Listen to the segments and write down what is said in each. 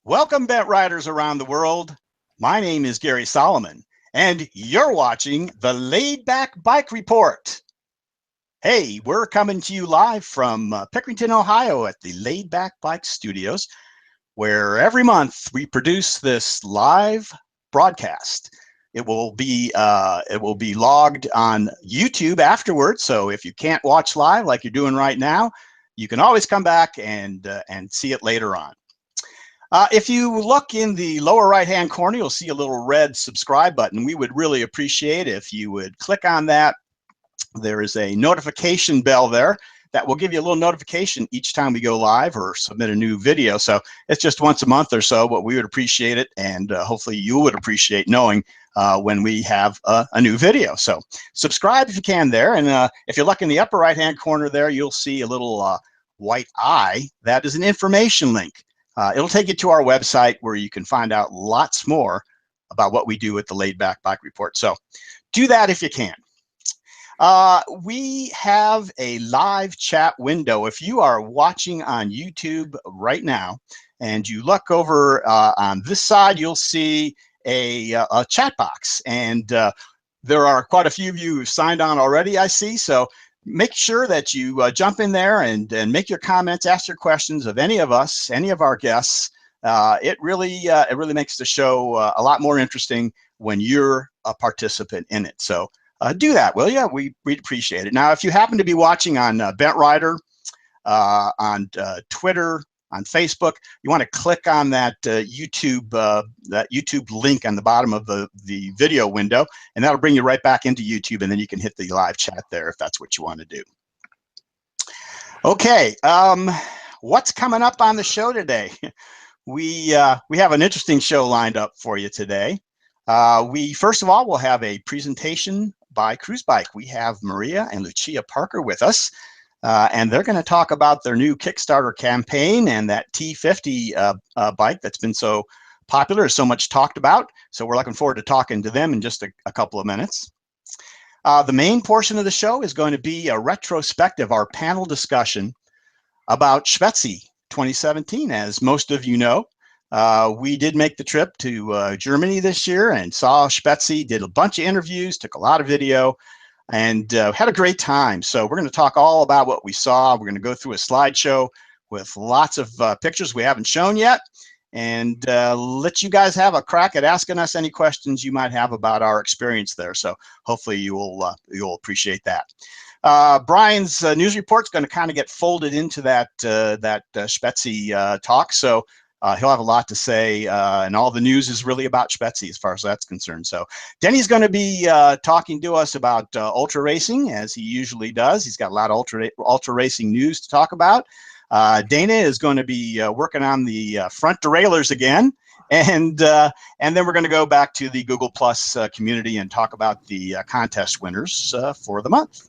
Welcome, bent riders around the world. My name is Gary Solomon, and you're watching the Laidback Bike Report. Hey, we're coming to you live from Pickerington, Ohio at the Laidback Bike Studios, where every month we produce this live broadcast. It will be logged on YouTube afterwards, so if you can't watch live like you're doing right now, you can always come back and see it later on. If you look in the lower right-hand corner, you'll see a little red subscribe button. We would really appreciate if you would click on that. There is a notification bell there that will give you a little notification each time we go live or submit a new video. So it's just once a month or so, but we would appreciate it, and hopefully you would appreciate knowing when we have a new video. So subscribe if you can there, and if you look in the upper right-hand corner there, you'll see a little white eye. That is an information link. It'll take you to our website where you can find out lots more about what we do with the Laidback Bike Report. So do that if you can. We have a live chat window. If you are watching on YouTube right now and you look over on this side, you'll see a chat box. And there are quite a few of you who've signed on already, I see. So make sure that you jump in there and make your comments, ask your questions of any of us, any of our guests. It really makes the show a lot more interesting when you're a participant in it. So do that, will you? We'd appreciate it. Now, if you happen to be watching on Bent Rider, on Twitter, on Facebook, you want to click on that YouTube link on the bottom of the video window, and that'll bring you right back into YouTube, and then you can hit the live chat there if that's what you want to do. Okay, what's coming up on the show today? We have an interesting show lined up for you today. We first of all will have a presentation by Cruzbike. We have Maria and Lucia Parker with us. And they're going to talk about their new Kickstarter campaign and that T-50 bike that's been so popular, so much talked about. So we're looking forward to talking to them in just a couple of minutes. The main portion of the show is going to be a retrospective, our panel discussion about Spezi 2017. As most of you know, we did make the trip to Germany this year and saw Spezi, did a bunch of interviews, took a lot of video, and had a great time. So we're going to talk all about what we saw. We're going to go through a slideshow with lots of pictures we haven't shown yet, and let you guys have a crack at asking us any questions you might have about our experience there. So hopefully you'll appreciate that. Brian's news report is going to kind of get folded into that Spezi talk. So he'll have a lot to say, and all the news is really about Spezi as far as that's concerned. So Denny's going to be talking to us about ultra racing, as he usually does. He's got a lot of ultra racing news to talk about. Dana is going to be working on the front derailleurs again, and then we're going to go back to the Google Plus community and talk about the contest winners for the month.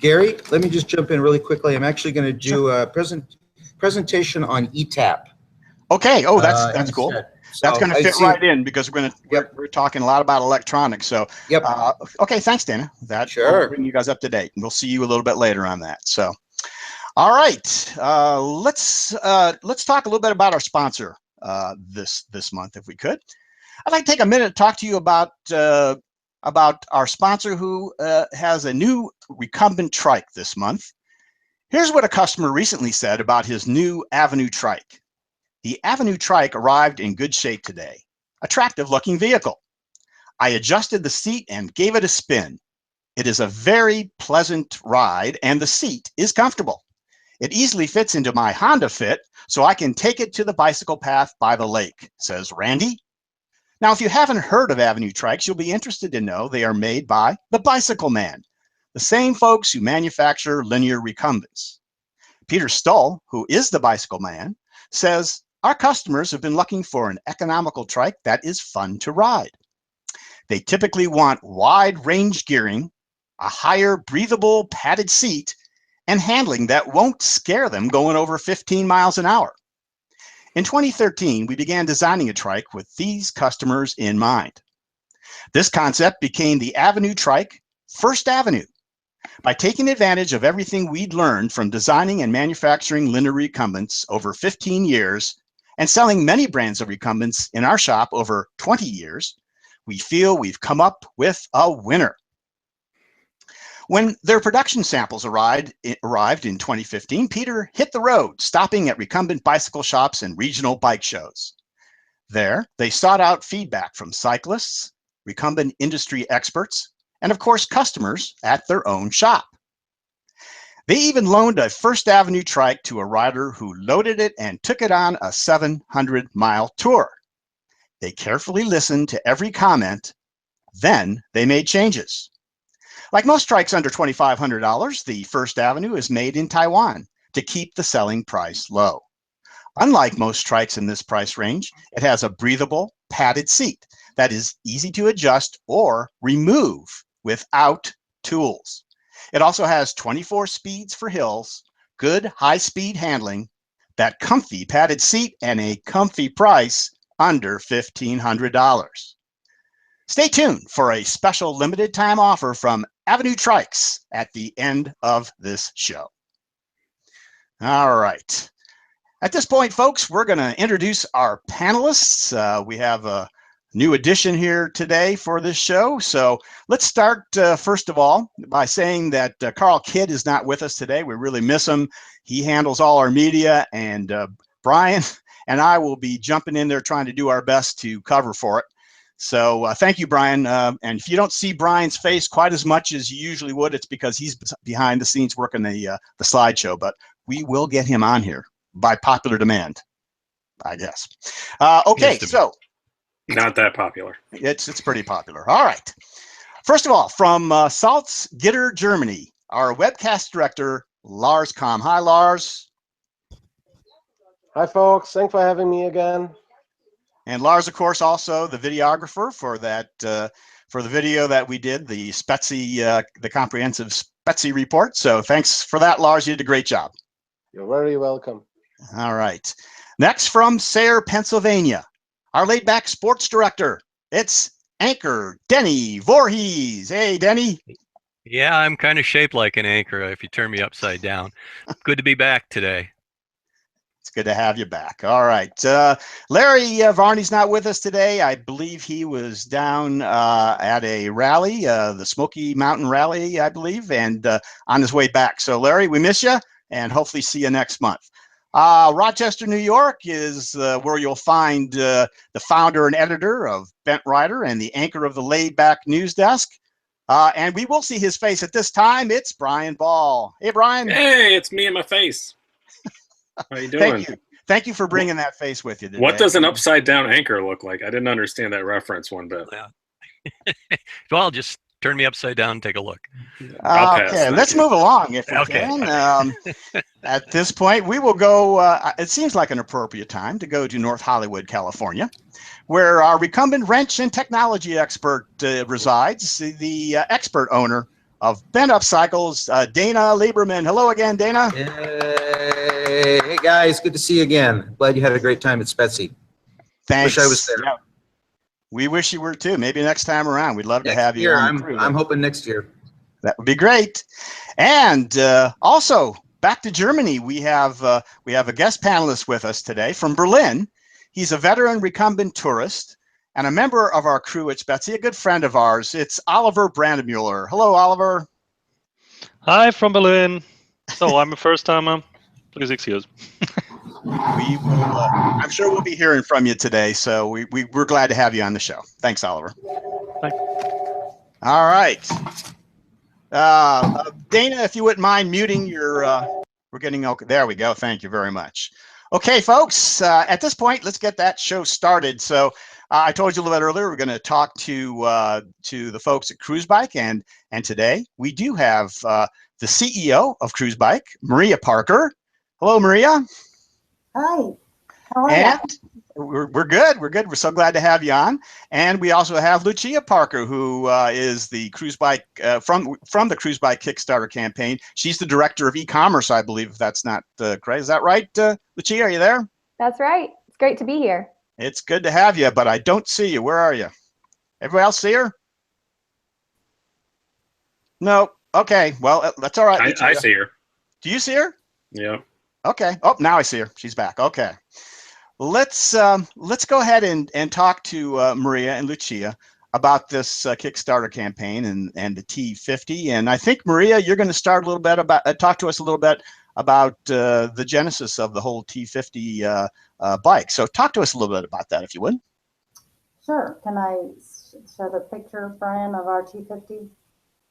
Gary, let me just jump in really quickly. I'm actually going to do a presentation on ETAP. Okay. Oh, that's cool. So that's going to fit right in because we're talking a lot about electronics. So yep. Okay, thanks, Dana. That sure. will bring you guys up to date, and we'll see you a little bit later on that. So, all right, let's talk a little bit about our sponsor this month, if we could. I'd like to take a minute to talk to you about our sponsor who has a new recumbent trike this month. Here's what a customer recently said about his new Avenue trike. The Avenue trike arrived in good shape today. Attractive looking vehicle. I adjusted the seat and gave it a spin. It is a very pleasant ride and the seat is comfortable. It easily fits into my Honda Fit, so I can take it to the bicycle path by the lake, says Randy. Now, if you haven't heard of Avenue trikes, you'll be interested to know they are made by the Bicycle Man, the same folks who manufacture linear recumbents. Peter Stull, who is the Bicycle Man, says, our customers have been looking for an economical trike that is fun to ride. They typically want wide range gearing, a higher breathable padded seat, and handling that won't scare them going over 15 miles an hour. In 2013, we began designing a trike with these customers in mind. This concept became the Avenue Trike First Avenue. By taking advantage of everything we'd learned from designing and manufacturing linear recumbents over 15 years, and selling many brands of recumbents in our shop over 20 years, we feel we've come up with a winner. When their production samples arrived in 2015, Peter hit the road, stopping at recumbent bicycle shops and regional bike shows. There, they sought out feedback from cyclists, recumbent industry experts, and of course, customers at their own shop. They even loaned a First Avenue trike to a rider who loaded it and took it on a 700-mile tour. They carefully listened to every comment, then they made changes. Like most trikes under $2,500, the First Avenue is made in Taiwan to keep the selling price low. Unlike most trikes in this price range, it has a breathable, padded seat that is easy to adjust or remove without tools. It also has 24 speeds for hills, good high-speed handling, that comfy padded seat, and a comfy price under $1,500. Stay tuned for a special limited time offer from Avenue Trikes at the end of this show. All right. At this point, folks, we're going to introduce our panelists. We have a new addition here today for this show. So let's start, first of all, by saying that Karl Kidd is not with us today. We really miss him. He handles all our media, and Brian and I will be jumping in there trying to do our best to cover for it. So thank you, Brian. And if you don't see Brian's face quite as much as you usually would, it's because he's behind the scenes working the slideshow. But we will get him on here by popular demand, I guess. Okay, so not that popular. It's pretty popular. All right. First of all, from Salzgitter, Germany, our webcast director, Lars Kamm. Hi, Lars. Hi, folks. Thanks for having me again. And Lars, of course, also the videographer for that for the video that we did, the Spezi, the comprehensive Spezi report. So thanks for that, Lars. You did a great job. You're very welcome. All right. Next, from Sayre, Pennsylvania, our laid-back sports director. It's anchor Denny Voorhees. Hey, Denny. Yeah, I'm kind of shaped like an anchor if you turn me upside down. Good to be back today. It's good to have you back. All right. Larry Varney's not with us today. I believe he was down at a rally, the Smoky Mountain Rally, I believe, and on his way back. So, Larry, we miss you, and hopefully see you next month. Rochester, New York is where you'll find the founder and editor of Bent Rider and the anchor of the Laidback News Desk. And we will see his face at this time. It's Brian Ball. Hey, Brian. Hey, it's me and my face. How you doing? Thank you for bringing that face with you today. What does an upside down anchor look like? I didn't understand that reference one bit. Well, just turn me upside down and take a look. Okay, let's move along if we can. At this point, we will go, it seems like an appropriate time to go to North Hollywood, California, where our recumbent wrench and technology expert resides, the expert owner of Bent Up Cycles, Dana Lieberman. Hello again, Dana. Hey guys, good to see you again. Glad you had a great time at Spezi. Thanks. Wish I was there. Yeah. We wish you were too. Maybe next time around. We'd love to have you on the crew. I'm hoping next year. That would be great. And also back to Germany, we have a guest panelist with us today from Berlin. He's a veteran recumbent tourist and a member of our crew at Spezi, a good friend of ours. It's Oliver Brandemuller. Hello, Oliver. Hi from Berlin. So I'm a first timer. Please excuse. We will, I'm sure we'll be hearing from you today, so we're glad to have you on the show. Thanks, Oliver. Thanks. All right. Dana, if you wouldn't mind muting your, we're getting, okay. There we go. Thank you very much. Okay, folks, at this point, let's get that show started. So I told you a little bit earlier, we're going to talk to the folks at Cruzbike, and today we do have the CEO of Cruzbike, Maria Parker. Hello, Maria. Hi. How are you? We're good. We're good. We're so glad to have you on. And we also have Lucia Parker, who is the Cruzbike from the Cruzbike Kickstarter campaign. She's the director of e-commerce, I believe, if that's not correct. Is that right, Lucia? Are you there? That's right. It's great to be here. It's good to have you, but I don't see you. Where are you? Everybody else see her? No. Okay. Well, that's all right. I see her. Do you see her? Yeah. Okay. Oh, now I see her. She's back. Okay. let's go ahead and talk to Maria and Lucia about this Kickstarter campaign and the T-50. And I think, Maria, you're going to start a little bit about talk to us a little bit about the genesis of the whole T-50 bike. So talk to us a little bit about that, if you would. Sure. Can I show the picture, Brian, of our T-50?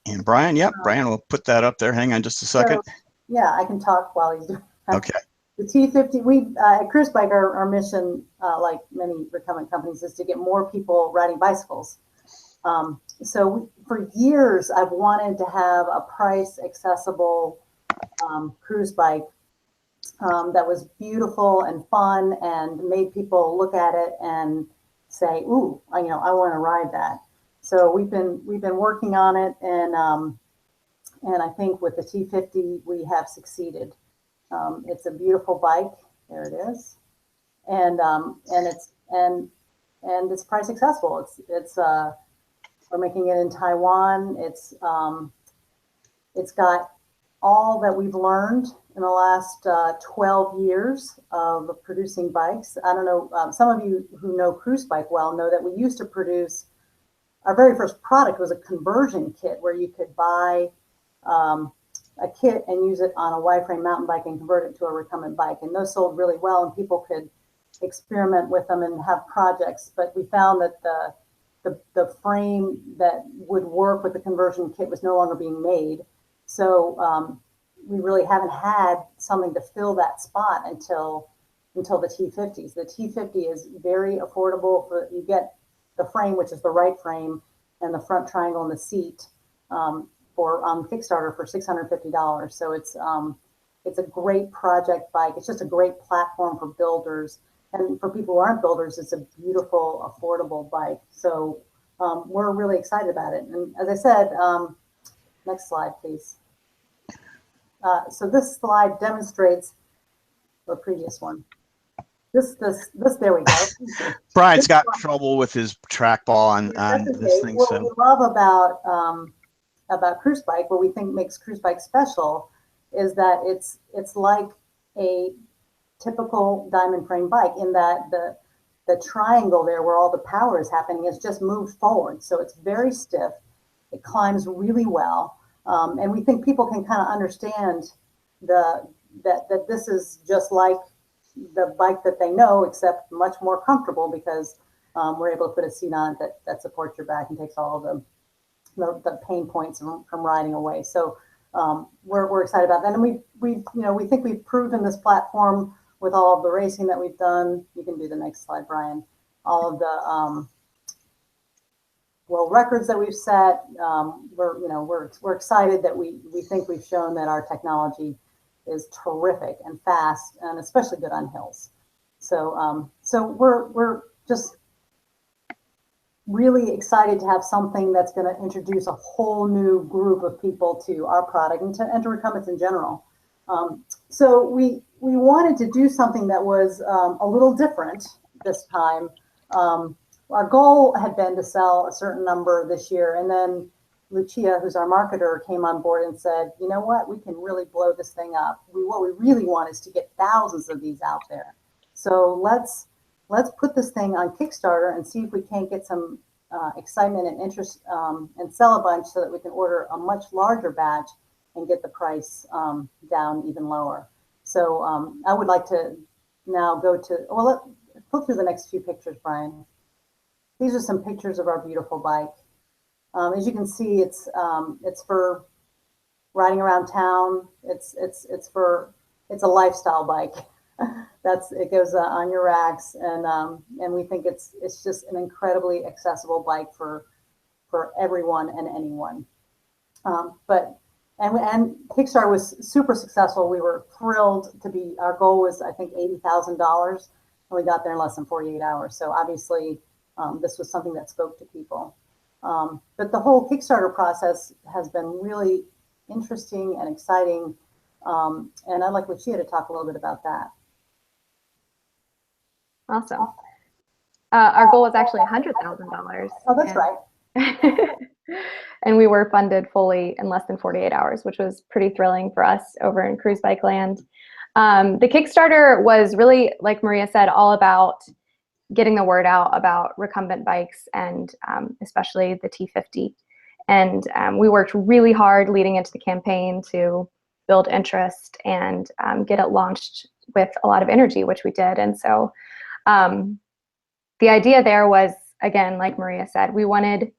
And Brian, yep, Brian will put that up there. Hang on just a second. So, yeah, I can talk while he's doing that. Okay. The T-50, we at Cruzbike, our mission, like many recumbent companies, is to get more people riding bicycles. So for years, I've wanted to have a price accessible cruise bike that was beautiful and fun and made people look at it and say, "Ooh, I want to ride that." So we've been working on it, and I think with the T-50 we have succeeded. It's a beautiful bike. There it is, and it's price accessible. We're making it in Taiwan. It's got all that we've learned in the last 12 years of producing bikes. I don't know, some of you who know Cruzbike well know that we used to produce, our very first product was a conversion kit where you could buy a kit and use it on a Y-frame mountain bike and convert it to a recumbent bike. And those sold really well and people could experiment with them and have projects. But we found that the frame that would work with the conversion kit was no longer being made. So we really haven't had something to fill that spot until the T-50s. The T-50 is very affordable. You get the frame, which is the right frame, and the front triangle and the seat on Kickstarter for $650. So it's a great project bike. It's just a great platform for builders. And for people who aren't builders, it's a beautiful, affordable bike. So we're really excited about it. And as I said, next slide, please. So this slide demonstrates the previous one. This, there we go. Brian's got trouble with his trackball on this thing. What so we love about Cruzbike, what we think makes Cruzbike special, is that it's like a typical diamond frame bike in that the triangle there where all the power is happening is just moved forward. So it's very stiff. It climbs really well. And we think people can kind of understand that this is just like the bike that they know, except much more comfortable because we're able to put a seat on it that supports your back and takes all of the pain points from riding away. So we're excited about that. And we think we've proven this platform with all of the racing that we've done. You can do the next slide, Brian. All of the world records that we've set. We're excited that we think we've shown that our technology is terrific and fast, and especially good on hills. So we're just really excited to have something that's going to introduce a whole new group of people to our product and to recumbents in general. So we wanted to do something that was a little different this time. Our goal had been to sell a certain number this year, and then Lucia, who's our marketer, came on board and said, "You know what? We can really blow this thing up. What we really want is to get thousands of these out there. So let's put this thing on Kickstarter and see if we can't get some excitement and interest and sell a bunch so that we can order a much larger batch and get the price down even lower." So I would like to now go through the next few pictures, Brian. These are some pictures of our beautiful bike. As you can see, it's for riding around town. It's a lifestyle bike. It goes on your racks, and we think it's just an incredibly accessible bike for everyone and anyone. And Kickstarter was super successful. We were thrilled our goal was, I think, $80,000, and we got there in less than 48 hours. So obviously this was something that spoke to people. But the whole Kickstarter process has been really interesting and exciting. And I'd like Lucia to talk a little bit about that. Awesome. Our goal was actually $100,000. Oh, that's right. And we were funded fully in less than 48 hours, which was pretty thrilling for us over in Cruzbike land. The Kickstarter was really, like Maria said, all about getting the word out about recumbent bikes and especially the T-50. And we worked really hard leading into the campaign to build interest and get it launched with a lot of energy, which we did. And so the idea there was, again, like Maria said, we wanted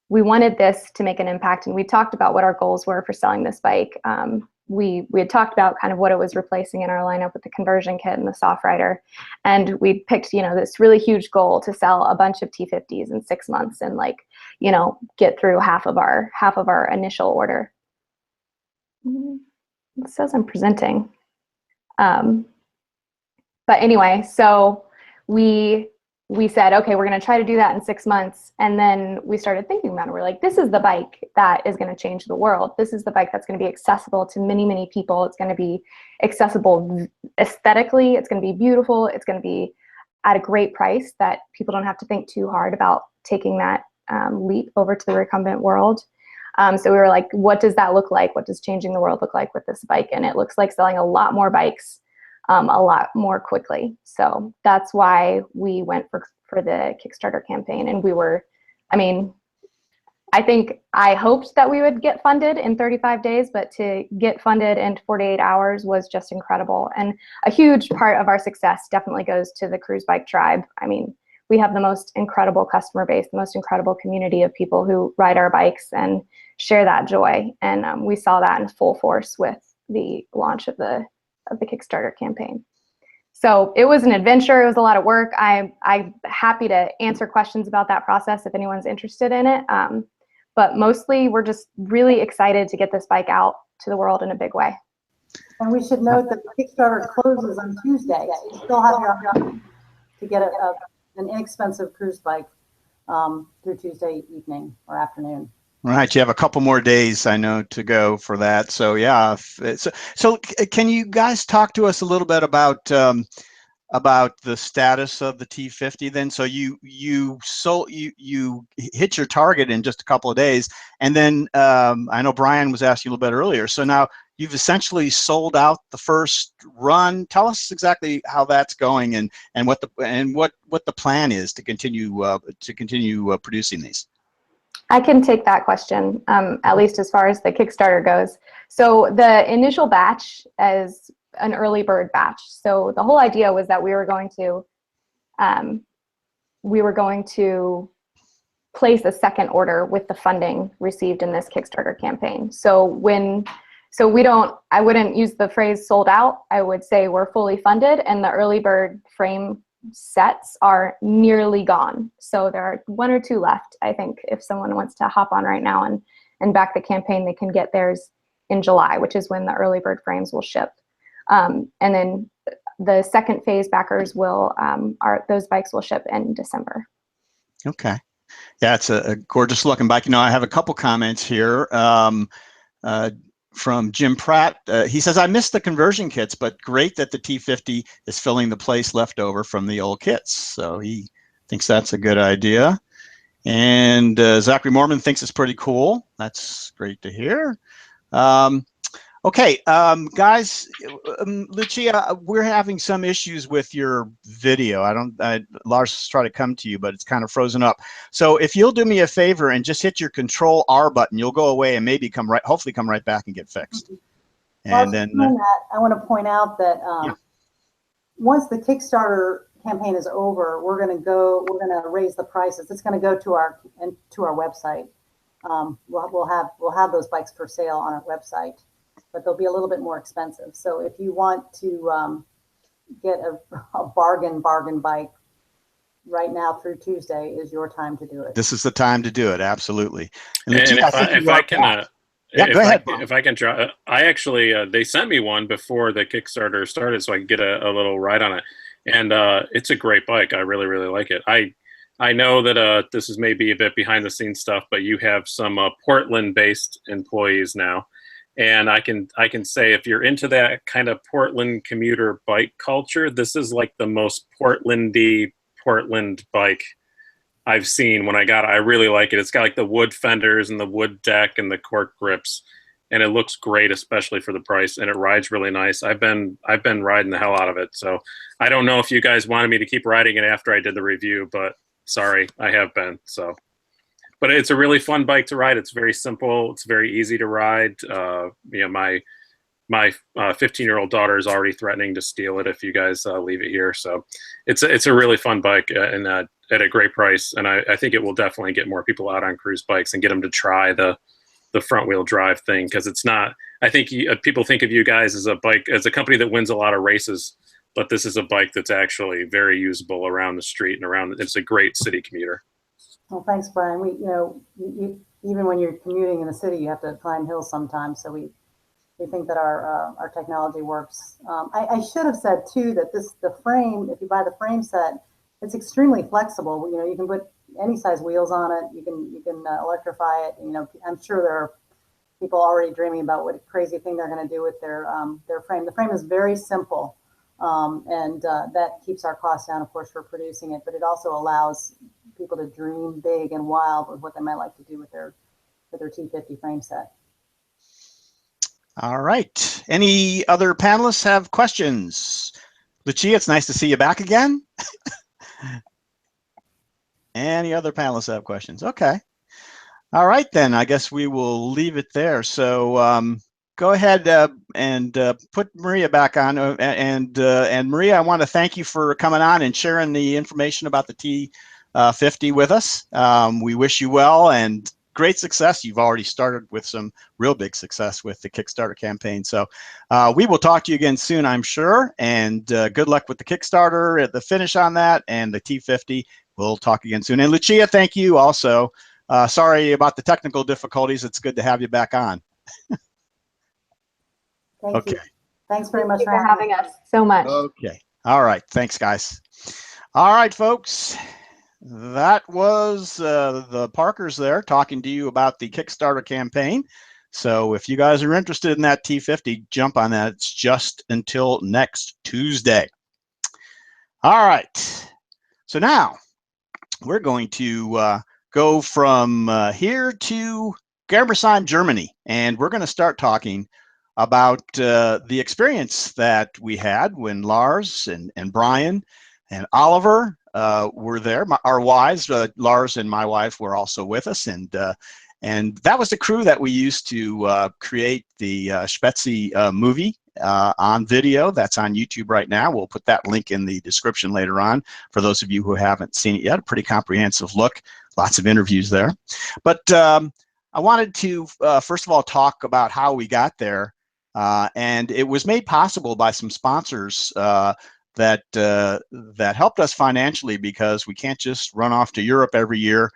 this to make an impact, and we talked about what our goals were for selling this bike. We had talked about kind of what it was replacing in our lineup with the conversion kit and the soft rider, and we picked, you know, this really huge goal to sell a bunch of T50s in 6 months and, like, you know, get through half of our initial order. It says I'm presenting, but anyway, so we said, okay, we're going to try to do that in 6 months. And then we started thinking about it. We're like, this is the bike that is going to change the world. This is the bike that's going to be accessible to many, many people. It's going to be accessible aesthetically. It's going to be beautiful. It's going to be at a great price that people don't have to think too hard about taking that leap over to the recumbent world. So we were like, what does that look like? What does changing the world look like with this bike? And it looks like selling a lot more bikes a lot more quickly. So that's why we went for the Kickstarter campaign. And we were, I mean, I hoped that we would get funded in 35 days, but to get funded in 48 hours was just incredible. And a huge part of our success definitely goes to the Cruzbike tribe. I mean, we have the most incredible customer base, the most incredible community of people who ride our bikes and share that joy. And we saw that in full force with the launch of the Kickstarter campaign. So it was an adventure. It was a lot of work. I'm happy to answer questions about that process if anyone's interested in it. But mostly we're just really excited to get this bike out to the world in a big way. And we should note that the Kickstarter closes on Tuesday. So you still have your opportunity to get an inexpensive cruise bike through Tuesday evening or afternoon. Right, you have a couple more days, I know, to go for that. So yeah, so can you guys talk to us a little bit about the status of the T-50 then? So you hit your target in just a couple of days, and then I know Brian was asking a little bit earlier. So now you've essentially sold out the first run. Tell us exactly how that's going and what the plan is to continue producing these. I can take that question, at least as far as the Kickstarter goes. So the initial batch is an early bird batch. So the whole idea was that we were going to place a second order with the funding received in this Kickstarter campaign. I wouldn't use the phrase sold out. I would say we're fully funded, and the early bird frame sets are nearly gone. So there are 1 or 2 left. I think if someone wants to hop on right now and back the campaign, they can get theirs in July, which is when the early bird frames will ship. And then the second phase backers those bikes will ship in December. Okay. Yeah, it's a gorgeous looking bike. You know, I have a couple comments here. From Jim Pratt. He says, I missed the conversion kits, but great that the T-50 is filling the place left over from the old kits. So he thinks that's a good idea. And Zachary Mormon thinks it's pretty cool. That's great to hear. Okay, guys, Lucia, we're having some issues with your video. Lars tried to come to you, but it's kind of frozen up. So if you'll do me a favor and just hit your Control R button, you'll go away and maybe hopefully come right back and get fixed. And then I want to point out that once the Kickstarter campaign is over, we're going to raise the prices. It's going to go to our website. We'll have those bikes for sale on our website, but they'll be a little bit more expensive. So if you want to get a bargain bike right now through Tuesday is your time to do it. This is the time to do it. Absolutely. And if I can go ahead. If I can try, I actually, they sent me one before the Kickstarter started so I could get a little ride on it. And it's a great bike. I really, really like it. I know that this is maybe a bit behind the scenes stuff, but you have some Portland-based employees now. And I can say if you're into that kind of Portland commuter bike culture, this is like the most Portlandy Portland bike I've seen when I got it. I really like it. It's got like the wood fenders and the wood deck and the cork grips. and it looks great, especially for the price, and it rides really nice. I've been riding the hell out of it. So I don't know if you guys wanted me to keep riding it after I did the review, but sorry, I have been. So, but it's a really fun bike to ride. It's very simple. It's very easy to ride. You know, my 15-year-old daughter is already threatening to steal it if you guys leave it here. So it's a really fun bike and at a great price. And I think it will definitely get more people out on cruise bikes and get them to try the front wheel drive thing. Cause it's not, I think people think of you guys as a company that wins a lot of races, but this is a bike that's actually very usable around the street and it's a great city commuter. Well, thanks, Brian. Even when you're commuting in the city, you have to climb hills sometimes. So we think that our technology works. I should have said too that the frame, if you buy the frame set, it's extremely flexible. You know, you can put any size wheels on it. You can electrify it. You know, I'm sure there are people already dreaming about what a crazy thing they're going to do with their frame. The frame is very simple, and that keeps our costs down, of course, for producing it. But it also allows people to dream big and wild with what they might like to do with their T-50 frame set. All right. Any other panelists have questions? Lucia, it's nice to see you back again. Any other panelists have questions? Okay. All right, then. I guess we will leave it there. So go ahead and put Maria back on. And Maria, I want to thank you for coming on and sharing the information about the T-50 with us. We wish you well and great success. You've already started with some real big success with the Kickstarter campaign. So we will talk to you again soon, I'm sure. And good luck with the Kickstarter at the finish on that and the T-50. We'll talk again soon. And Lucia, thank you also. Sorry about the technical difficulties. It's good to have you back on. Thank you. Thanks very much for having us so much. Okay. All right. Thanks, guys. All right, folks. That was the Parkers there talking to you about the Kickstarter campaign. So if you guys are interested in that T-50, jump on that. It's just until next Tuesday. All right. So now we're going to go from here to Germersheim, Germany, and we're going to start talking about the experience that we had when Lars and Brian and Oliver were there. Our wives, Lars and my wife, were also with us, and that was the crew that we used to create the Spezi movie on video. That's on YouTube right now. We'll put that link in the description later on for those of you who haven't seen it yet. A pretty comprehensive look, lots of interviews there. But I wanted to first of all talk about how we got there, and it was made possible by some sponsors that helped us financially, because we can't just run off to Europe every year.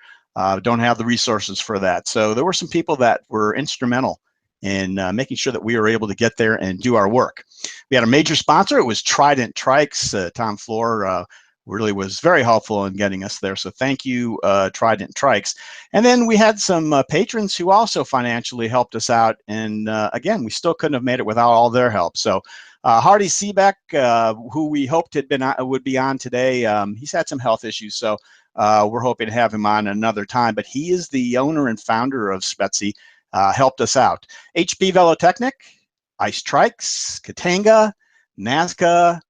Don't have the resources for that. So there were some people that were instrumental in making sure that we were able to get there and do our work. We had a major sponsor. It was Trident Trikes. Tom Floor really was very helpful in getting us there. So thank you, Trident Trikes. And then we had some patrons who also financially helped us out. And again, we still couldn't have made it without all their help. So Hardy Seebeck, who we hoped would be on today, he's had some health issues, so we're hoping to have him on another time. But he is the owner and founder of Spezi, helped us out. HB Velotechnic, Ice Trikes, Katanga, Nazca,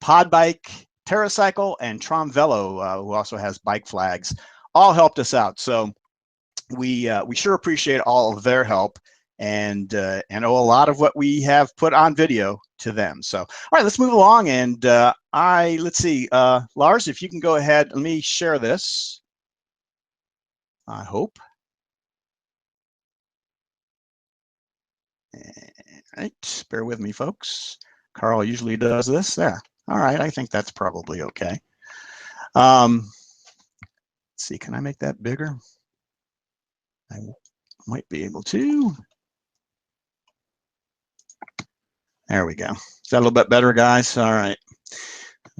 Podbike, TerraCycle, and Trom Velo, who also has bike flags, all helped us out. So we sure appreciate all of their help, and owe a lot of what we have put on video to them. So, all right, let's move along. And let's see, Lars, if you can go ahead, let me share this. I hope. All right, bear with me, folks. Karl usually does this. There. All right, I think that's probably okay. Let's see, can I make that bigger? I might be able to. There we go. Is that a little bit better, guys? All right.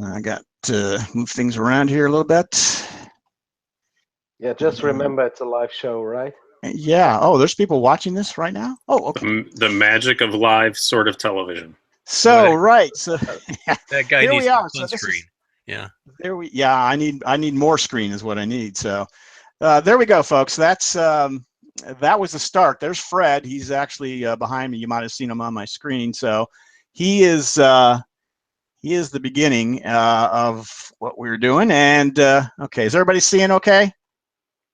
I got to move things around here a little bit. Yeah, just remember it's a live show, right? Yeah. Oh, there's people watching this right now? Oh, okay. The magic of live sort of television. So, right. So that guy here needs we are. some So screen. Yeah. I need more screen is what I need. So there we go, folks. That's that was the start. There's Fred. He's actually behind me. You might have seen him on my screen. So he is the beginning of what we were doing. And okay, is everybody seeing okay?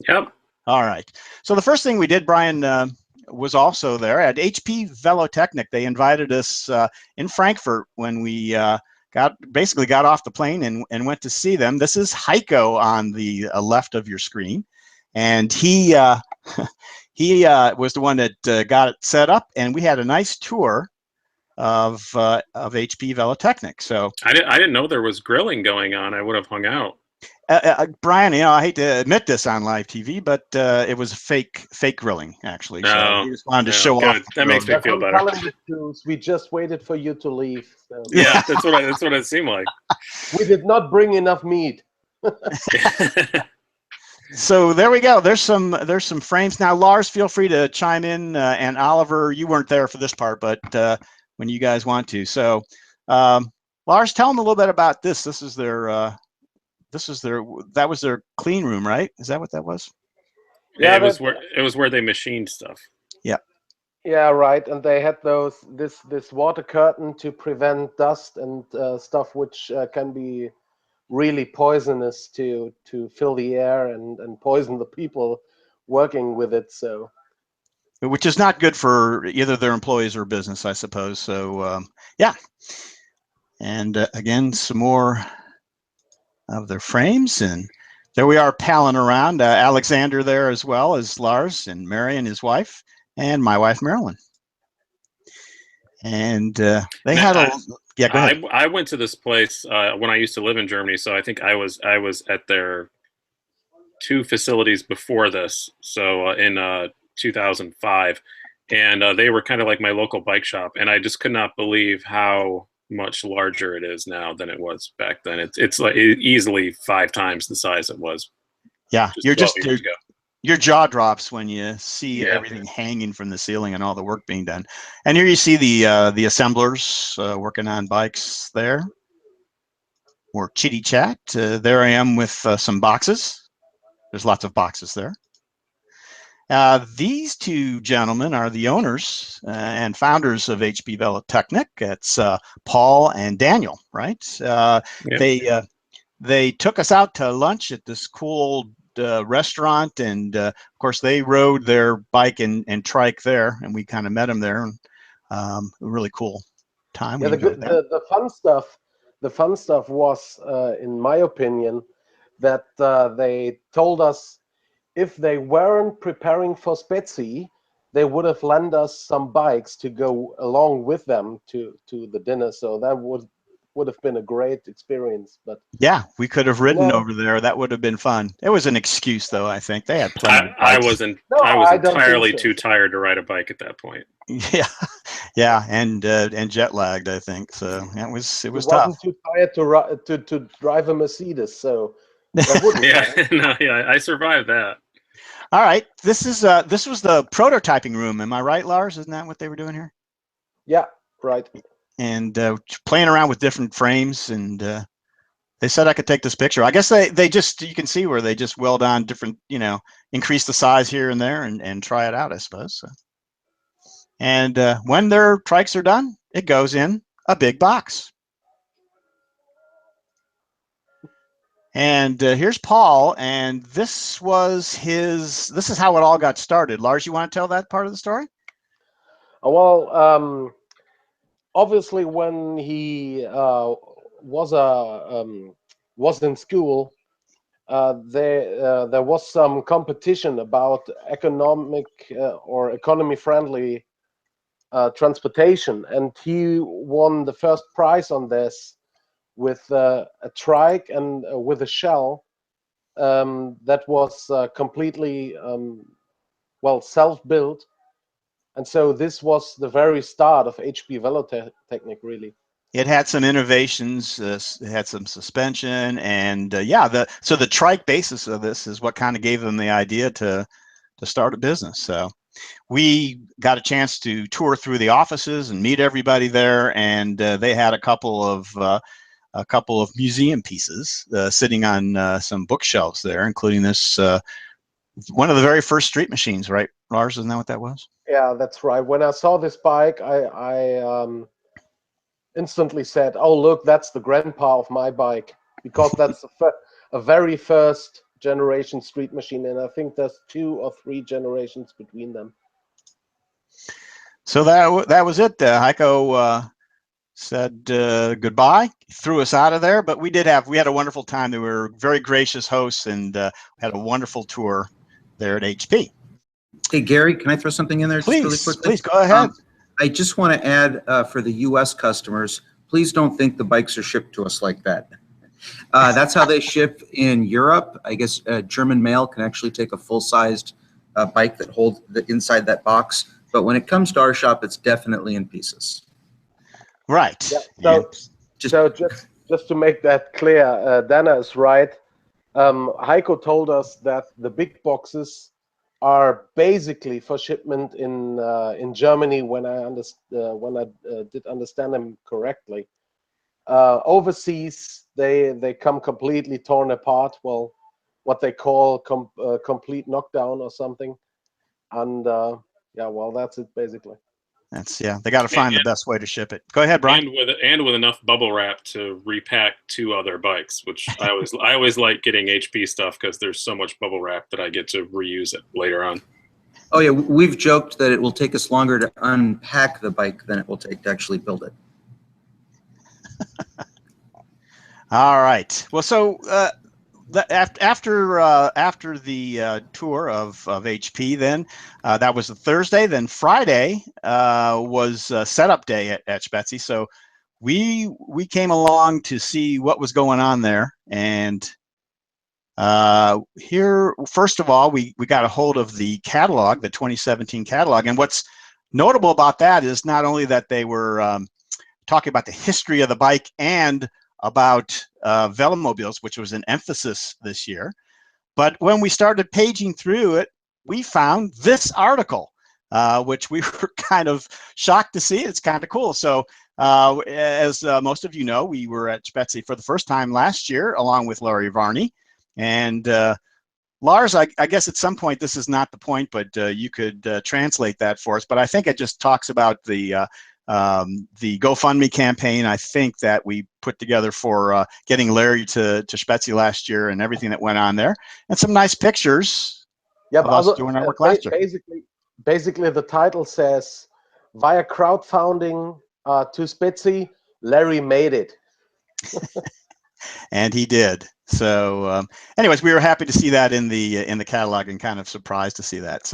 Yep. All right. So the first thing we did, Brian was also there at HP Velotechnik. They invited us in Frankfurt when we basically got off the plane and went to see them. This is Heiko on the left of your screen, and he was the one that got it set up, and we had a nice tour of HP Velotechnik. So I didn't know there was grilling going on. I would have hung out. Brian, I hate to admit this on live TV, but it was fake grilling, actually. So we just wanted to show off. That makes me feel better. We just waited for you to leave. So. Yeah, that's what it seemed like. We did not bring enough meat. So there we go. There's some frames now. Lars, feel free to chime in, and Oliver, you weren't there for this part, but when you guys want to. So Lars, tell them a little bit about this. That was their clean room, right? Is that what that was? Yeah, it was where they machined stuff. Yeah. Yeah, right. And they had this water curtain to prevent dust and stuff which can be really poisonous to fill the air and poison the people working with it. So, which is not good for either their employees or business, I suppose. So yeah. And again, some more of their frames, and there we are palling around. Alexander there, as well as Lars and Mary and his wife, and my wife Marilyn. And they had a yeah. Go ahead. I went to this place when I used to live in Germany, so I think I was at their 2 facilities before this. So in 2005, and they were kind of like my local bike shop, and I just could not believe how much larger it is now than it was back then. It's like easily 5 times the size it was. Yeah, your jaw drops when you see everything hanging from the ceiling and all the work being done. And here you see the assemblers working on bikes there. More chitty chat. There I am with some boxes. There's lots of boxes there. These 2 gentlemen are the owners and founders of HP Velotechnik. It's Paul and Daniel, right? They took us out to lunch at this cool restaurant, and of course they rode their bike and trike there, and we kind of met them there. A really cool time. Yeah, the fun stuff was, in my opinion, that they told us if they weren't preparing for Spezi, they would have lent us some bikes to go along with them to the dinner. So that would have been a great experience. But yeah, we could have ridden over there. That would have been fun. It was an excuse, though. I think they had plenty. I was entirely too tired to ride a bike at that point. Yeah, and jet lagged, I think. So it was tough. Wasn't too tired to drive a Mercedes, so that wouldn't I survived that. All right, this was the prototyping room. Am I right, Lars? Isn't that what they were doing here? Yeah, right. And playing around with different frames, and they said I could take this picture. I guess they just, you can see where they just weld on different, increase the size here and there and try it out, I suppose. So. And when their trikes are done, it goes in a big box. And here's Paul, and this is how it all got started. Lars, you want to tell that part of the story? Well, obviously when he was in school, there was some competition about economy-friendly transportation, and he won the first prize on this with a trike and with a shell that was completely self-built. And so this was the very start of HP Velotechnik, really. It had some innovations, it had some suspension, and so the trike basis of this is what kind of gave them the idea to start a business. So we got a chance to tour through the offices and meet everybody there, and they had a couple of museum pieces sitting on some bookshelves there, including this One of the very first street machines, right, Lars? Isn't that what that was? Yeah, that's right. When I saw this bike, I instantly said, "Oh, look, that's the grandpa of my bike," because that's a very first generation street machine, and I think there's 2 or 3 generations between them. So that was it. Heiko said goodbye, threw us out of there, but we had a wonderful time. They were very gracious hosts, and had a wonderful tour there at HP. Hey, Gary, can I throw something in there just really quickly? Please go ahead. I just want to add for the U.S. customers, please don't think the bikes are shipped to us like that. That's how they ship in Europe. I guess German mail can actually take a full-sized bike that holds inside that box. But when it comes to our shop, it's definitely in pieces. Right. Yeah, so just to make that clear, Dana is right. Heiko told us that the big boxes are basically for shipment in Germany. When I did understand him correctly, overseas they come completely torn apart. Well, what they call complete knockdown or something, and yeah, well, that's it basically. They got to find the best way to ship it. Go ahead, Brian. And with enough bubble wrap to repack 2 other bikes, which I always like getting HP stuff because there's so much bubble wrap that I get to reuse it later on. Oh yeah, we've joked that it will take us longer to unpack the bike than it will take to actually build it. All right. Well, so after the tour of HP, then that was a Thursday. Then Friday was setup day at Spezi. So we came along to see what was going on there. And here, first of all, we got a hold of the catalog, the 2017 catalog. And what's notable about that is not only that they were talking about the history of the bike and about Velomobiles, which was an emphasis this year. But when we started paging through it, we found this article, which we were kind of shocked to see. It's kind of cool. So as most of you know, we were at Spezi for the first time last year, along with Larry Varney. And Lars, I guess at some point, this is not the point, but you could translate that for us. But I think it just talks about the GoFundMe campaign, I think, that we put together for getting Larry to Spezi last year and everything that went on there, and some nice pictures of us doing our work last year. Basically, the title says, via crowdfunding to Spezi, Larry made it. And he did. So anyways, we were happy to see that in the catalog, and kind of surprised to see that.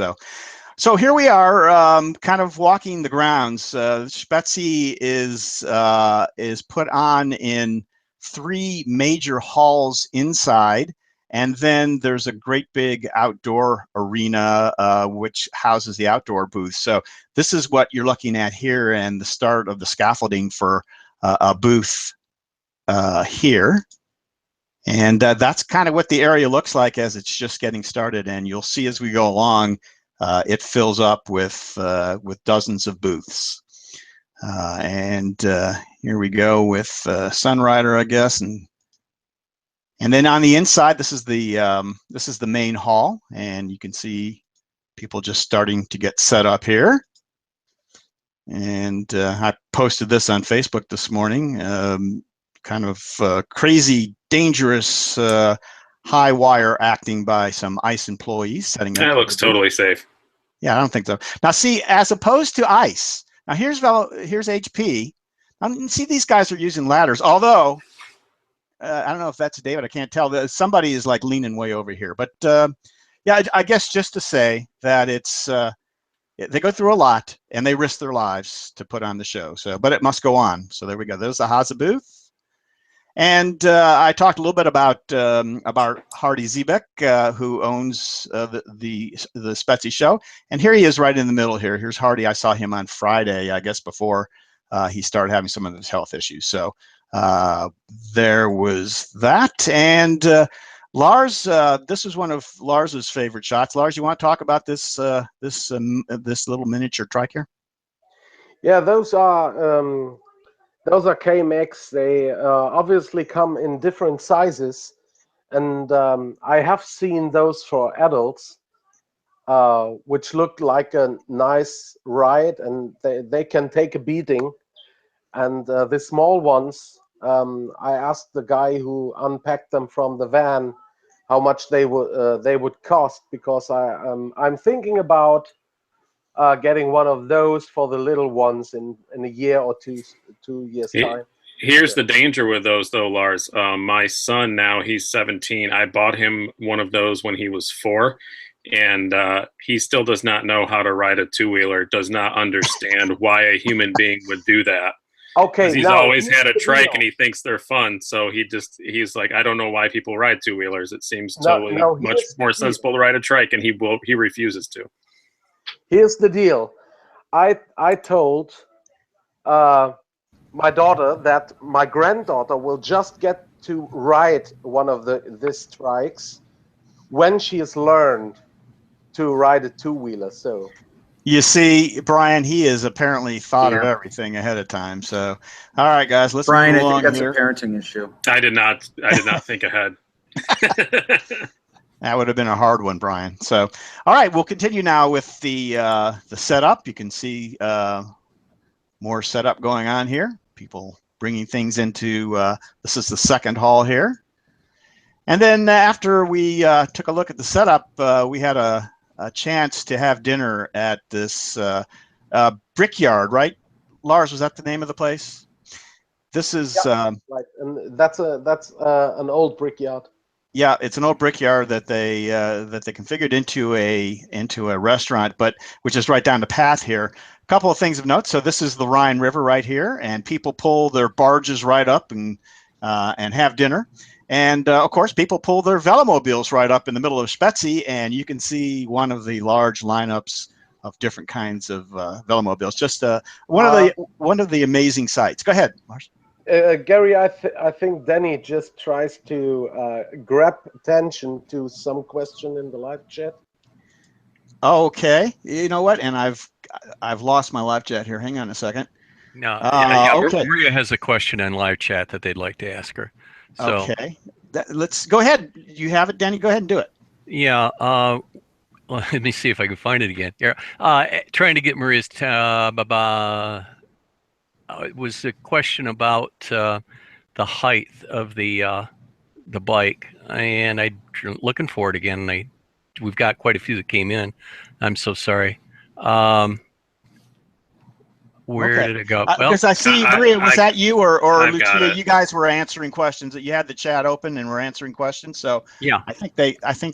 So here we are, kind of walking the grounds. Spezi is put on in 3 major halls inside, and then there's a great big outdoor arena which houses the outdoor booth. So this is what you're looking at here, and the start of the scaffolding for a booth here. And that's kind of what the area looks like as it's just getting started. And you'll see as we go along, it fills up with dozens of booths. And here we go with Sunrider, I guess, and then on the inside, this is the main hall, and you can see people just starting to get set up here. And I posted this on Facebook this morning. Kind of crazy, dangerous high wire acting by some ICE employees setting up. That looks totally safe. Yeah, I don't think so. Now, see, as opposed to ICE, now here's HP. See, these guys are using ladders, although I don't know if that's David. I can't tell. Somebody is like leaning way over here. But yeah, I guess just to say that it's they go through a lot and they risk their lives to put on the show. So, but it must go on. So there we go. There's the Aizu Booth. And I talked a little bit about Hardy Zebek, who owns the Spezi show, and here he is right in the middle here. Here's Hardy. I saw him on Friday, I guess, before he started having some of his health issues. So there was that. And Lars, this was one of Lars's favorite shots. Lars, you want to talk about this this little miniature trike here? Yeah, those are KMX. They obviously come in different sizes, and I have seen those for adults. which looked like a nice ride, and they can take a beating. And the small ones, I asked the guy who unpacked them from the van how much they would cost, because I'm thinking about getting one of those for the little ones in a year or two years time. Here's the danger with those, though, Lars. My son now, he's 17. I bought him one of those when he was 4, and he still does not know how to ride a two-wheeler, does not understand why a human being would do that. Okay, he's always had a trike and he thinks they're fun, so he's like, I don't know why people ride two-wheelers. It seems totally much more sensible to ride a trike, and he refuses to. Here's the deal. I told my daughter that my granddaughter will just get to ride one of these trikes when she has learned to ride a two-wheeler. So you see, Brian, he has apparently thought of everything ahead of time. So, all right, guys, let's Brian, move I along think that's here. a parenting issue. I did not think ahead. That would have been a hard one, Brian. So, all right, we'll continue now with the setup. You can see more setup going on here. People bringing things into, this is the second hall here. And then after we took a look at the setup, we had a chance to have dinner at this Brickyard, right? Lars, was that the name of the place? This is right, and that's an old brickyard. Yeah, it's an old brickyard that they configured into a restaurant, but which is right down the path here. A couple of things of note. So this is the Rhine River right here, and people pull their barges right up and have dinner. And of course, people pull their Velomobiles right up in the middle of Spezi, and you can see one of the large lineups of different kinds of Velomobiles. Just one of the amazing sights. Go ahead, Lars. Gary, I think Denny just tries to grab attention to some question in the live chat. Okay, you know what? And I've lost my live chat here. Hang on a second. No, okay. Maria has a question in live chat that they'd like to ask her. So, okay, let's go ahead. You have it, Denny. Go ahead and do it. Yeah. Well, let me see if I can find it again. Yeah. Trying to get Maria's it was a question about the height of the bike, and I'm looking for it again. We've got quite a few that came in. I'm so sorry. Where did it go? Because I see, Maria, was that you or Lucia? You guys were answering questions. That you had the chat open and were answering questions. So yeah, I think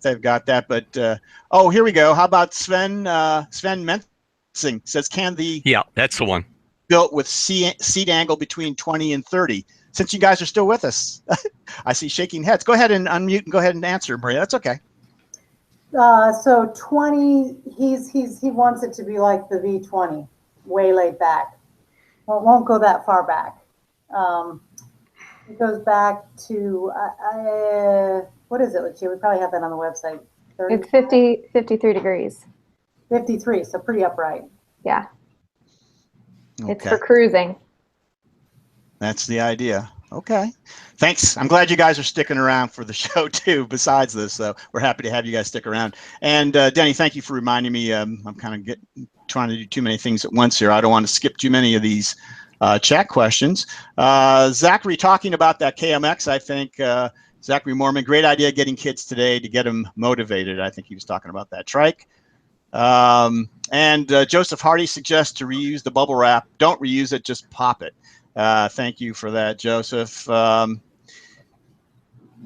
they've got that. But oh, here we go. How about Sven Mensing says, can the that's the one built with seat angle between 20 and 30? Since you guys are still with us, I see shaking heads. Go ahead and unmute and go ahead and answer, Maria. That's okay. So 20, he wants it to be like the V20, way laid back. Well, it won't go that far back. It goes back to, what is it, Lucia? We probably have that on the website. 35? It's 53 degrees. 53, so pretty upright. Yeah. Okay. It's for cruising. That's the idea. Okay. Thanks. I'm glad you guys are sticking around for the show too, besides this. So we're happy to have you guys stick around. And Denny, thank you for reminding me. I'm kind of trying to do too many things at once here. I don't want to skip too many of these chat questions. Zachary talking about that KMX, I think, Zachary Mormon, great idea getting kids today to get them motivated. I think he was talking about that trike. And Joseph Hardy suggests to reuse the bubble wrap. Don't reuse it, just pop it. Thank you for that, Joseph. All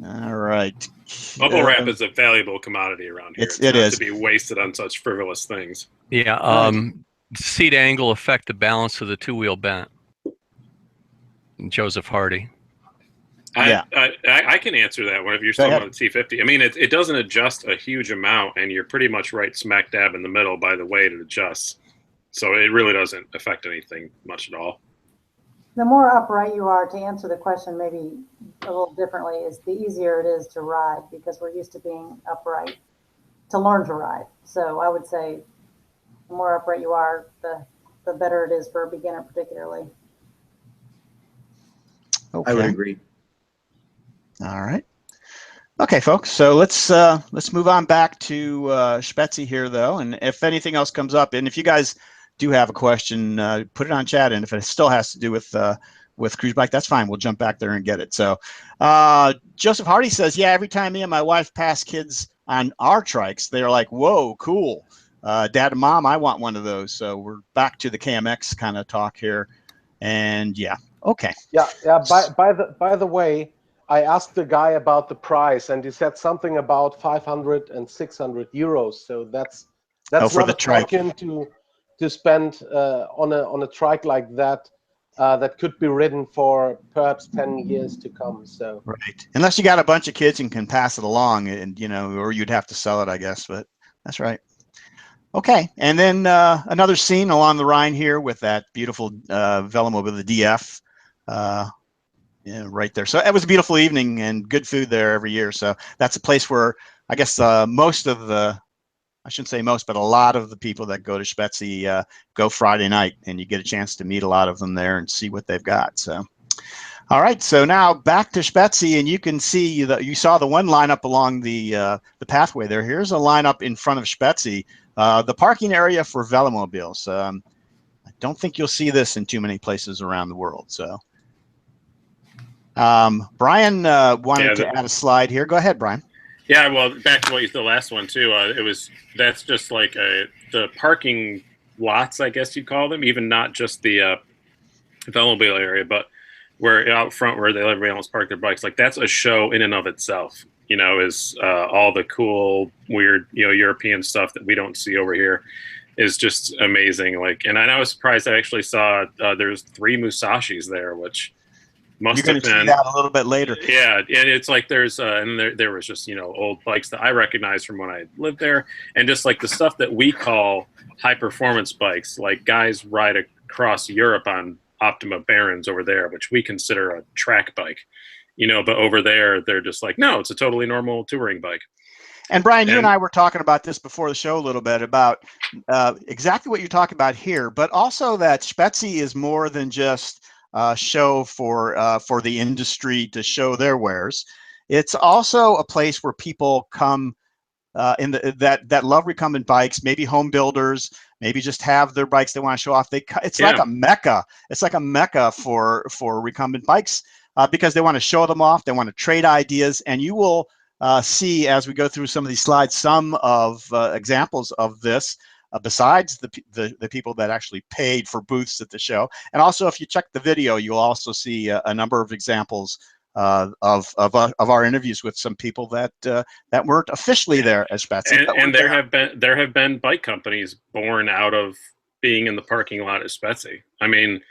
right. Bubble wrap is a valuable commodity around here. It is. To be wasted on such frivolous things. Yeah. Seat angle affect the balance of the two-wheel bent. Joseph Hardy. I can answer that one if you're still on the T-50. I mean, it doesn't adjust a huge amount, and you're pretty much right smack dab in the middle by the way it adjusts. So it really doesn't affect anything much at all. The more upright you are, to answer the question maybe a little differently, is the easier it is to ride, because we're used to being upright to learn to ride. So I would say the more upright you are, the better it is for a beginner particularly. Okay. I would agree. All right. Okay, folks. So let's move on back to Spezi here, though. And if anything else comes up, and if you guys do have a question, put it on chat. And if it still has to do with Cruzbike, that's fine. We'll jump back there and get it. So Joseph Hardy says, yeah, every time me and my wife pass kids on our trikes, they're like, whoa, cool. Dad and Mom, I want one of those. So we're back to the KMX kind of talk here. And yeah, okay. Yeah. By the way, I asked the guy about the price, and he said something about 500 and 600 euros. So that's for not the a trike token to spend on a trike like that. That could be ridden for perhaps 10 years to come. So right, unless you got a bunch of kids and can pass it along, and or you'd have to sell it, I guess. But that's right. Okay, and then another scene along the Rhine here with that beautiful Velomobile, the DF. Yeah, right there. So it was a beautiful evening and good food there every year. So that's a place where I guess most of the, I shouldn't say most, but a lot of the people that go to Spezi go Friday night, and you get a chance to meet a lot of them there and see what they've got. So, all right. So now back to Spezi, and you can see that you saw the one lineup along the pathway there. Here's a lineup in front of Spezi, the parking area for Velomobiles. I don't think you'll see this in too many places around the world. So. Brian wanted to add a slide here. Go ahead, Brian. Yeah, well, back to what you, the last one too. That's just like the parking lots, I guess you'd call them, even not just the Velomobile area, but where out front where everybody else park their bikes. Like that's a show in and of itself. Is all the cool, weird, European stuff that we don't see over here is just amazing. Like, and I was surprised I actually saw there's 3 Musashis there, which. You're going to see that a little bit later. Yeah, and it's like there's and there was just old bikes that I recognized from when I lived there, and just like the stuff that we call high performance bikes, like guys ride across Europe on Optima Barons over there, which we consider a track bike, but over there they're just like, no, it's a totally normal touring bike. And Brian, you and I were talking about this before the show a little bit about exactly what you're talking about here, but also that Spezi is more than just show for the industry to show their wares. It's also a place where people come that love recumbent bikes, maybe home builders, maybe just have their bikes they want to show off. It's like a mecca. It's like a mecca for recumbent bikes because they want to show them off. They want to trade ideas, and you will see as we go through some of these slides some of examples of this. Besides the people that actually paid for booths at the show, and also if you check the video, you'll also see a number of examples of our interviews with some people that weren't officially there as Spezi. And there have been bike companies born out of being in the parking lot at Spezi. I mean,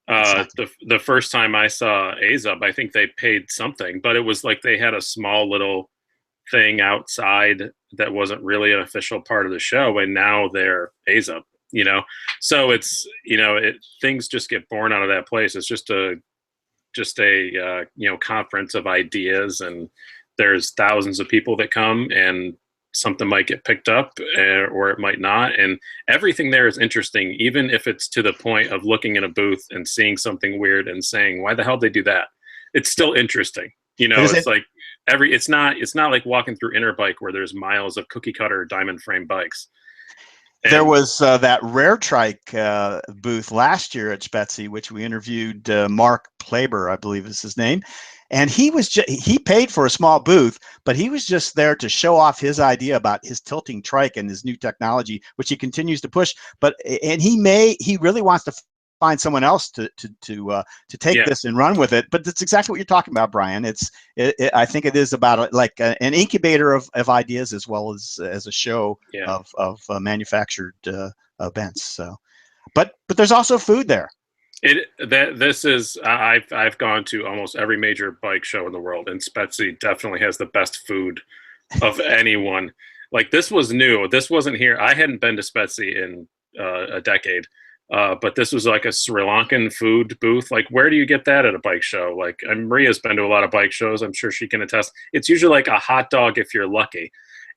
exactly. The first time I saw Aizu, I think they paid something, but it was like they had a small little thing outside that wasn't really an official part of the show, and now they're Aizu, so it's things just get born out of that place. It's just a conference of ideas, and there's thousands of people that come, and something might get picked up or it might not, and everything there is interesting, even if it's to the point of looking in a booth and seeing something weird and saying, why the hell did they do that? It's still interesting. It's like it's not like walking through Interbike where there's miles of cookie cutter diamond frame bikes. And there was that Rare Trike booth last year at Spezi, which we interviewed Mark Plaber, I believe is his name. And he paid for a small booth, but he was just there to show off his idea about his tilting trike and his new technology, which he continues to push. He really wants to find someone else to take this and run with it. But that's exactly what you're talking about, Brian. I think it is about like an incubator of ideas as well as a show of manufactured events. So, but there's also food there. I've gone to almost every major bike show in the world, and Spezi definitely has the best food of anyone. Like this was new. This wasn't here. I hadn't been to Spezi in a decade. But this was like a Sri Lankan food booth. Like, where do you get that at a bike show? Like, Maria's been to a lot of bike shows. I'm sure she can attest. It's usually like a hot dog if you're lucky.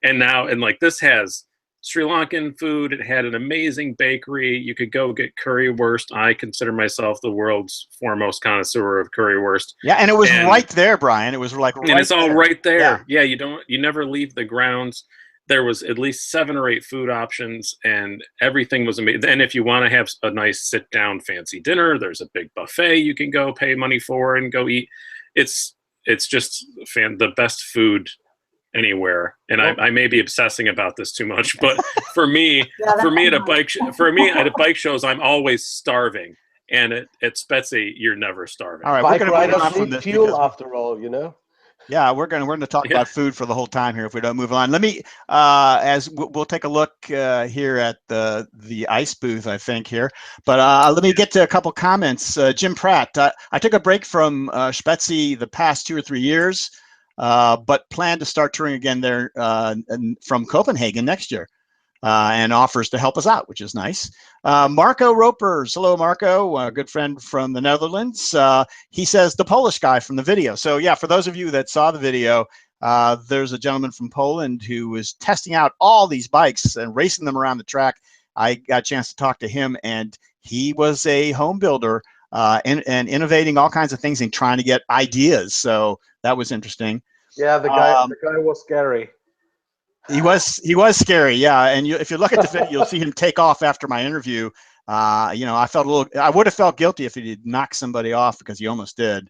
And like this has Sri Lankan food. It had an amazing bakery. You could go get currywurst. I consider myself the world's foremost connoisseur of currywurst. Yeah, and it was right there, Brian. It was like right there. And it's all right there. Yeah, you never leave the grounds. There was at least 7 or 8 food options, and everything was amazing. And if you want to have a nice sit-down fancy dinner, there's a big buffet you can go pay money for and go eat. It's just the best food anywhere. And I may be obsessing about this too much, but for me, at bike shows, I'm always starving. And at Spezi, you're never starving. All right, Bike we're going to move on riders from need this fuel after all, you know. Yeah, we're going to talk about food for the whole time here if we don't move on. Let me, as we'll take a look here at the ice booth, I think here. But let me get to a couple comments. Jim Pratt, I took a break from Spezi the past 2 or 3 years, but plan to start touring again there from Copenhagen next year. And offers to help us out, which is nice. Marco Ropers, hello Marco, a good friend from the Netherlands. He says the Polish guy from the video. So yeah, for those of you that saw the video, there's a gentleman from Poland who was testing out all these bikes and racing them around the track. I got a chance to talk to him, and he was a home builder and innovating all kinds of things and trying to get ideas. So that was interesting. Yeah, the guy was scary. He was scary, yeah. And if you look at the video, you'll see him take off after my interview. I would have felt guilty if he did knock somebody off, because he almost did.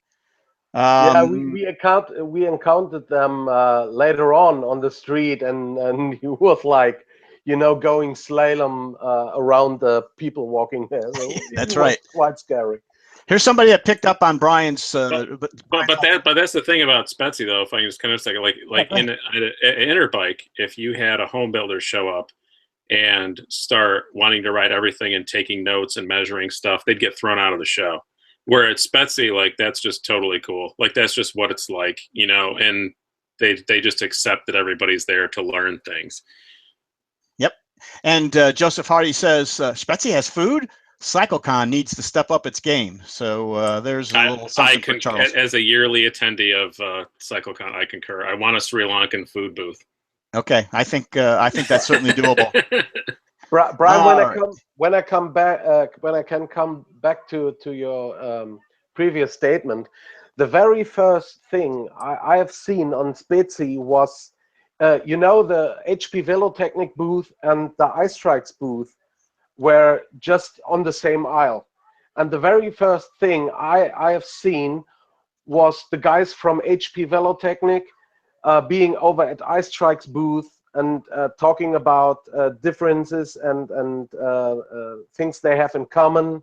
Yeah, we encountered them later on the street, and he was like, going slalom around the people walking there. So that's right. Quite scary. Here's somebody that picked up on Brian's. But that's the thing about Spezi, though. If I can just kind of say, like in an Interbike, if you had a home builder show up and start wanting to write everything and taking notes and measuring stuff, they'd get thrown out of the show. Where at Spezi, like, that's just totally cool. Like, that's just what it's like, and they just accept that everybody's there to learn things. Yep. And Joseph Hardy says Spezi has food. CycleCon needs to step up its game. So there's a little something for Charles. As a yearly attendee of CycleCon, I concur. I want a Sri Lankan food booth. Okay, I think that's certainly doable. Brian, when I can come back to your previous statement, the very first thing I have seen on Spezi was, the HP Velotechnik booth and the Ice Trikes booth were just on the same aisle. And the very first thing I have seen was the guys from HP Velotechnik being over at Ice Trikes booth and talking about differences and things they have in common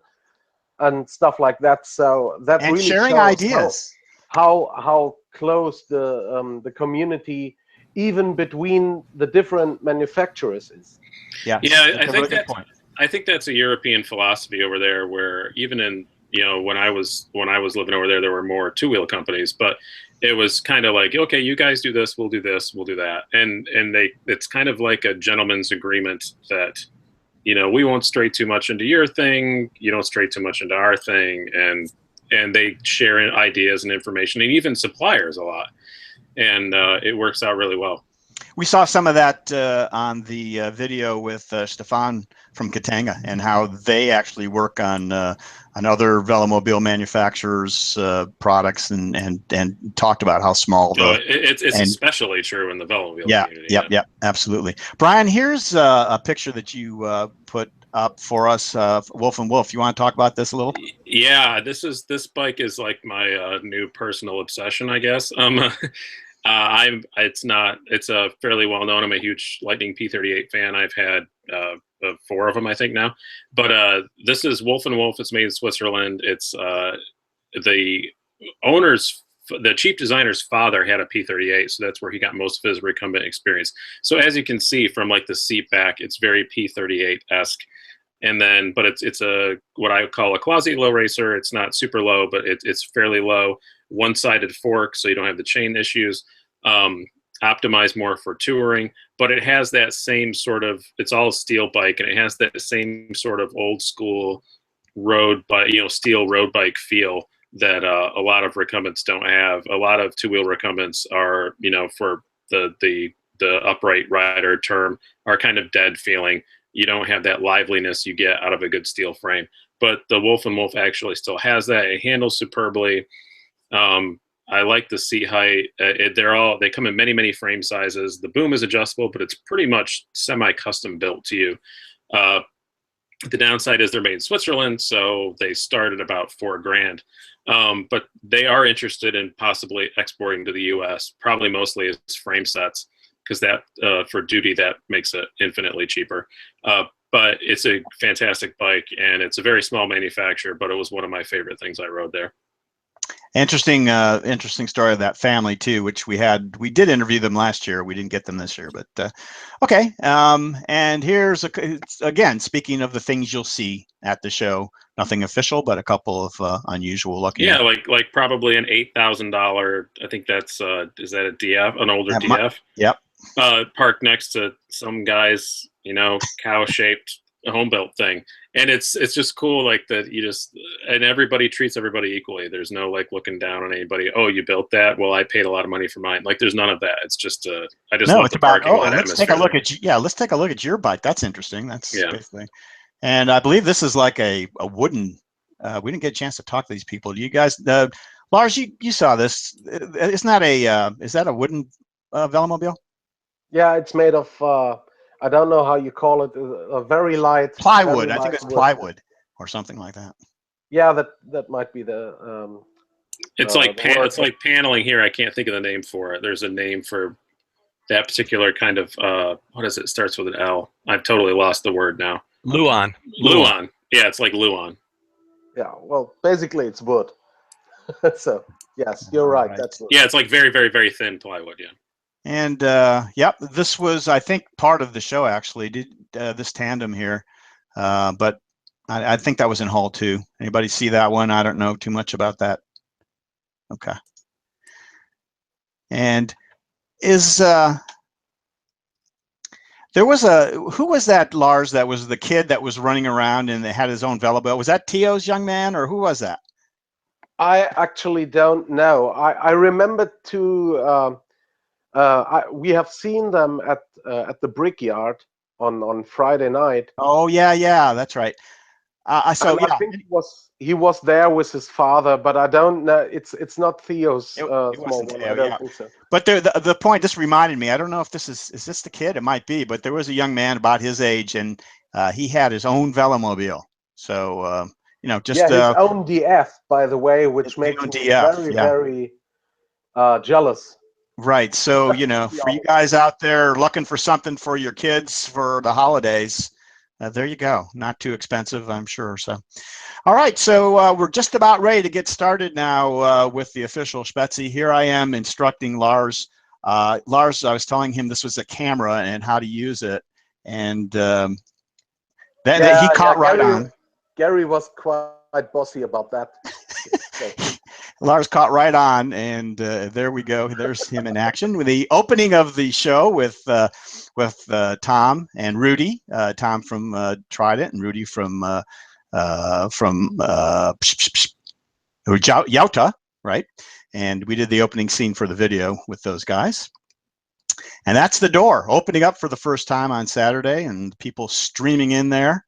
and stuff like that. So that really sharing ideas. How close the community, even between the different manufacturers, is. Yeah, I think that's a European philosophy over there, where even in, when I was living over there, there were more two-wheel companies, but it was kind of like, okay, you guys do this, we'll do that. And it's kind of like a gentleman's agreement that, we won't stray too much into your thing, you don't stray too much into our thing, and they share ideas and information, and even suppliers a lot. And it works out really well. We saw some of that on the video with Stefan from Katanga, and how they actually work on other Velomobile manufacturers' products, and talked about how small. It's especially true in the Velomobile community. Yeah, absolutely. Brian, here's a picture that you put up for us, Wolf and Wolf. You want to talk about this a little? Yeah, this bike is like my new personal obsession, I guess. It's a fairly well known. I'm a huge Lightning P38 fan. I've had 4 of them, I think, now. But this is Wolf and Wolf. It's made in Switzerland. It's the chief designer's father had a P38, so that's where he got most of his recumbent experience. So as you can see from like the seat back, it's very P38-esque. And then, but it's a what I would call a quasi low racer. It's not super low, but it's fairly low. One-sided fork, so you don't have the chain issues. Optimized more for touring, but it has that same sort of, it's all steel bike, and it has that same sort of old school road bike, steel road bike feel that a lot of recumbents don't have. A lot of two-wheel recumbents are, for the the upright rider term, are kind of dead feeling. You don't have that liveliness you get out of a good steel frame. But the Wolf & Wolf actually still has that. It handles superbly. I like the seat height. They come in many frame sizes. The boom is adjustable, but it's pretty much semi-custom built to you. The downside is they're made in Switzerland, so they start at about $4,000. But they are interested in possibly exporting to the U.S., probably mostly as frame sets, because that for duty that makes it infinitely cheaper. But it's a fantastic bike, and it's a very small manufacturer, but it was one of my favorite things I rode there. Interesting story of that family too, which we did interview them last year. We didn't get them this year, but okay. And here's again, speaking of the things you'll see at the show, nothing official, but a couple of unusual looking. Yeah, like probably an $8,000. I think that's is that a DF, an older DF? Yep. Parked next to some guy's, cow-shaped home-built thing. And it's just cool, like that and everybody treats everybody equally. There's no like looking down on anybody. Oh, you built that? Well, I paid a lot of money for mine. Like there's none of that. It's just I just love the parking lot let's atmosphere. Let's take a look at your bike. That's interesting. That's basically. And I believe this is like a wooden. We didn't get a chance to talk to these people. Do you guys, Lars? You saw this? Isn't that is that a wooden Velomobile? Yeah, it's made of. I don't know how you call it. A very light plywood. I think it's plywood or something like that. Yeah, that might be the. It's it's like paneling here. I can't think of the name for it. There's a name for that particular kind of. What is it? It starts with an L. I've totally lost the word now. Luan. Yeah, it's like Luan. Yeah. Well, basically, it's wood. So yes, you're right. That's wood. Yeah, it's like very, very, very thin plywood. Yeah. And yep, this was, I think, part of the show actually. Did this tandem here, but I think that was in Hall 2. Anybody see that one? I don't know too much about that. Okay. And there was who was that, Lars? That was the kid that was running around and they had his own Velomobile. Was that Tio's young man, or who was that? I actually don't know. I remember we have seen them at the Brickyard on Friday night. Oh yeah, that's right. I think he was there with his father, but I don't know. It's not Theo's small one. I don't think so. But the point just reminded me. I don't know if this is this the kid? It might be, but there was a young man about his age, and he had his own Velomobile. So just his own DF, by the way, which makes me very jealous. Right. So, for you guys out there looking for something for your kids for the holidays, there you go. Not too expensive, I'm sure. So, all right. So we're just about ready to get started now with the official Spezi. Here I am instructing Lars. Lars, I was telling him this was a camera and how to use it. And he caught right on. Gary was quite bossy about that. Lars caught right on, and there we go. There's him in action with the opening of the show with Tom and Rudy. Tom from Trident and Rudy from Yauta, right? And we did the opening scene for the video with those guys. And that's the door opening up for the first time on Saturday, and people streaming in there.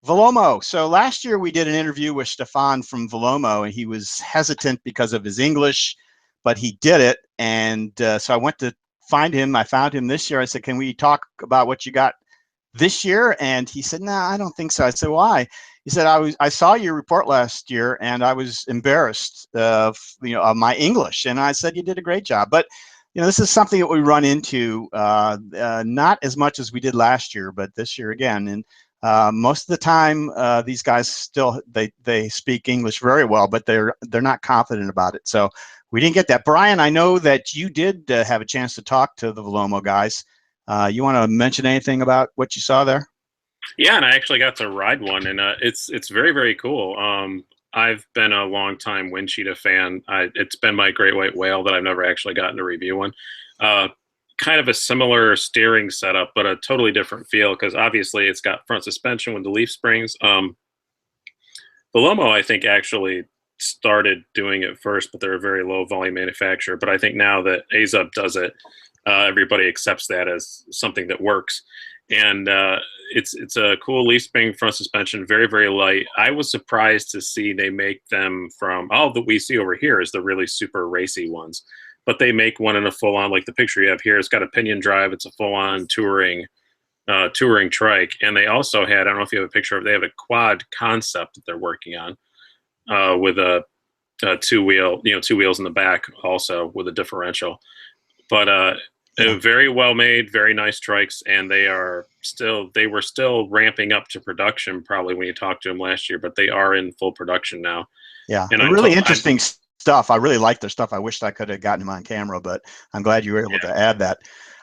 Velomo. So last year we did an interview with Stefan from Velomo, and he was hesitant because of his English, but he did it. And so I went to find him. I found him this year. I said, can we talk about what you got this year? And he said, no, I don't think so. I said, why? He said, I saw your report last year and I was embarrassed of my English. And I said, you did a great job. But this is something that we run into not as much as we did last year, but this year again. And most of the time, these guys still they speak English very well, but they're not confident about it. So we didn't get that. Brian, I know that you did have a chance to talk to the Velomo guys. You want to mention anything about what you saw there? Yeah, and I actually got to ride one, and it's very, very cool. I've been a long time Winchita fan. It's been my great white whale that I've never actually gotten to review one. Kind of a similar steering setup, but a totally different feel because obviously it's got front suspension with the leaf springs. Velomo, I think, actually started doing it first, but they're a very low volume manufacturer. But I think now that Aizu does it, everybody accepts that as something that works. And it's a cool leaf spring front suspension, very, very light. I was surprised to see they make them from, all that we see over here is the really super racy ones. But they make one in a full-on, like the picture you have here, it's got a pinion drive. It's a full-on touring trike. And they also had, I don't know if you have a picture of, they have a quad concept that they're working on with a two wheels in the back also with a differential. But very well made, very nice trikes, and they were still ramping up to production probably when you talked to them last year, but they are in full production now. Yeah, and really interesting stuff. I really like their stuff. I wished I could have gotten them on camera, but I'm glad you were able to add that.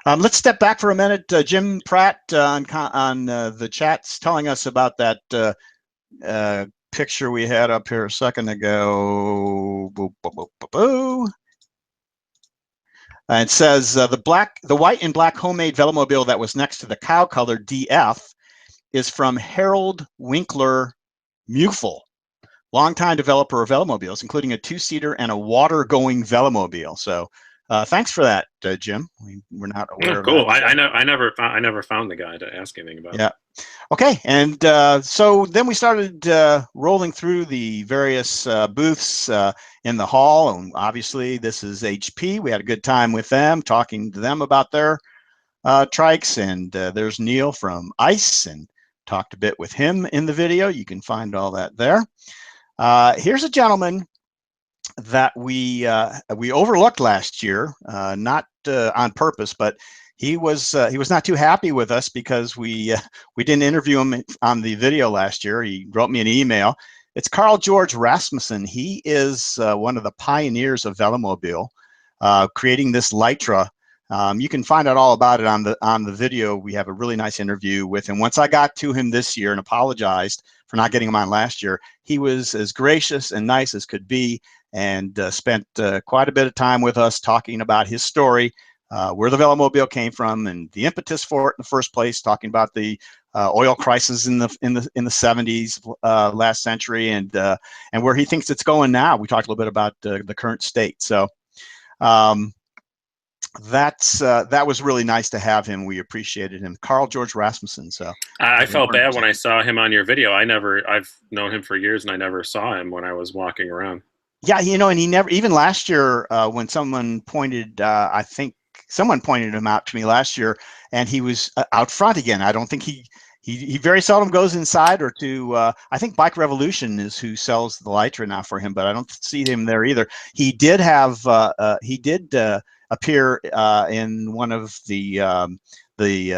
Let's step back for a minute. Jim Pratt on the chat's telling us about that picture we had up here a second ago. Boo, boo, boo, boo, boo. It says the white and black homemade Velomobile that was next to the cow color DF is from Harold Winkler Mufel, longtime developer of Velomobiles, including a 2-seater and a water-going Velomobile. So thanks for that, Jim. We're not aware of cool. that. I never found the guy to ask anything about. Yeah. Okay, and so then we started rolling through the various booths in the hall, and obviously this is HP. We had a good time with them, talking to them about their trikes, and there's Neil from ICE, and talked a bit with him in the video. You can find all that there. Here's a gentleman that we overlooked last year, not on purpose, but he was not too happy with us because we didn't interview him on the video last year. He wrote me an email. It's Karl George Rasmussen. He is one of the pioneers of Velomobile, creating this Litra. You can find out all about it on the video. We have a really nice interview with him. Once I got to him this year and apologized for not getting him on last year, he was as gracious and nice as could be, and spent quite a bit of time with us talking about his story, where the Velomobile came from, and the impetus for it in the first place. Talking about the oil crisis in the 70s last century, and where he thinks it's going now. We talked a little bit about the current state. So that was really nice to have him. We appreciated him, Karl George Rasmussen. So I felt bad when I saw him on your video. I've known him for years, and I never saw him when I was walking around. Yeah, and he never, even last year when someone pointed, I think someone pointed him out to me last year, and he was out front again. I don't think he very seldom goes inside or to, I think Bike Revolution is who sells the Litra now for him, but I don't see him there either. He did have, appear in one of the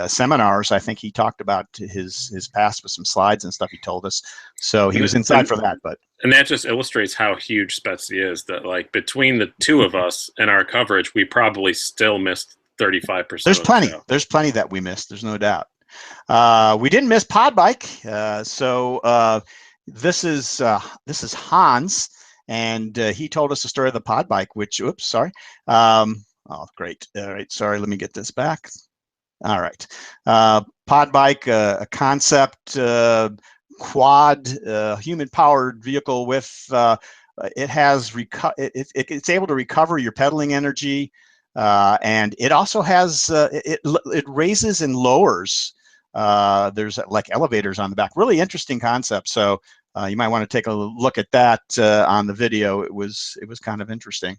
seminars. I think he talked about his past with some slides and stuff he told us. So he was inside for that. And that just illustrates how huge Spezi is, that like between the two of us and our coverage, we probably still missed 35%. There's plenty. There's plenty that we missed. There's no doubt. We didn't miss Pod Bike. So this is Hans, and he told us the story of the Pod Bike, which, oops, sorry. Oh, great. All right. Sorry. Let me get this back. All right. Pod Bike, a concept quad human-powered vehicle with it has it's able to recover your pedaling energy, and it also has it raises and lowers. There's like elevators on the back. Really interesting concept. So you might want to take a look at that on the video. It was kind of interesting.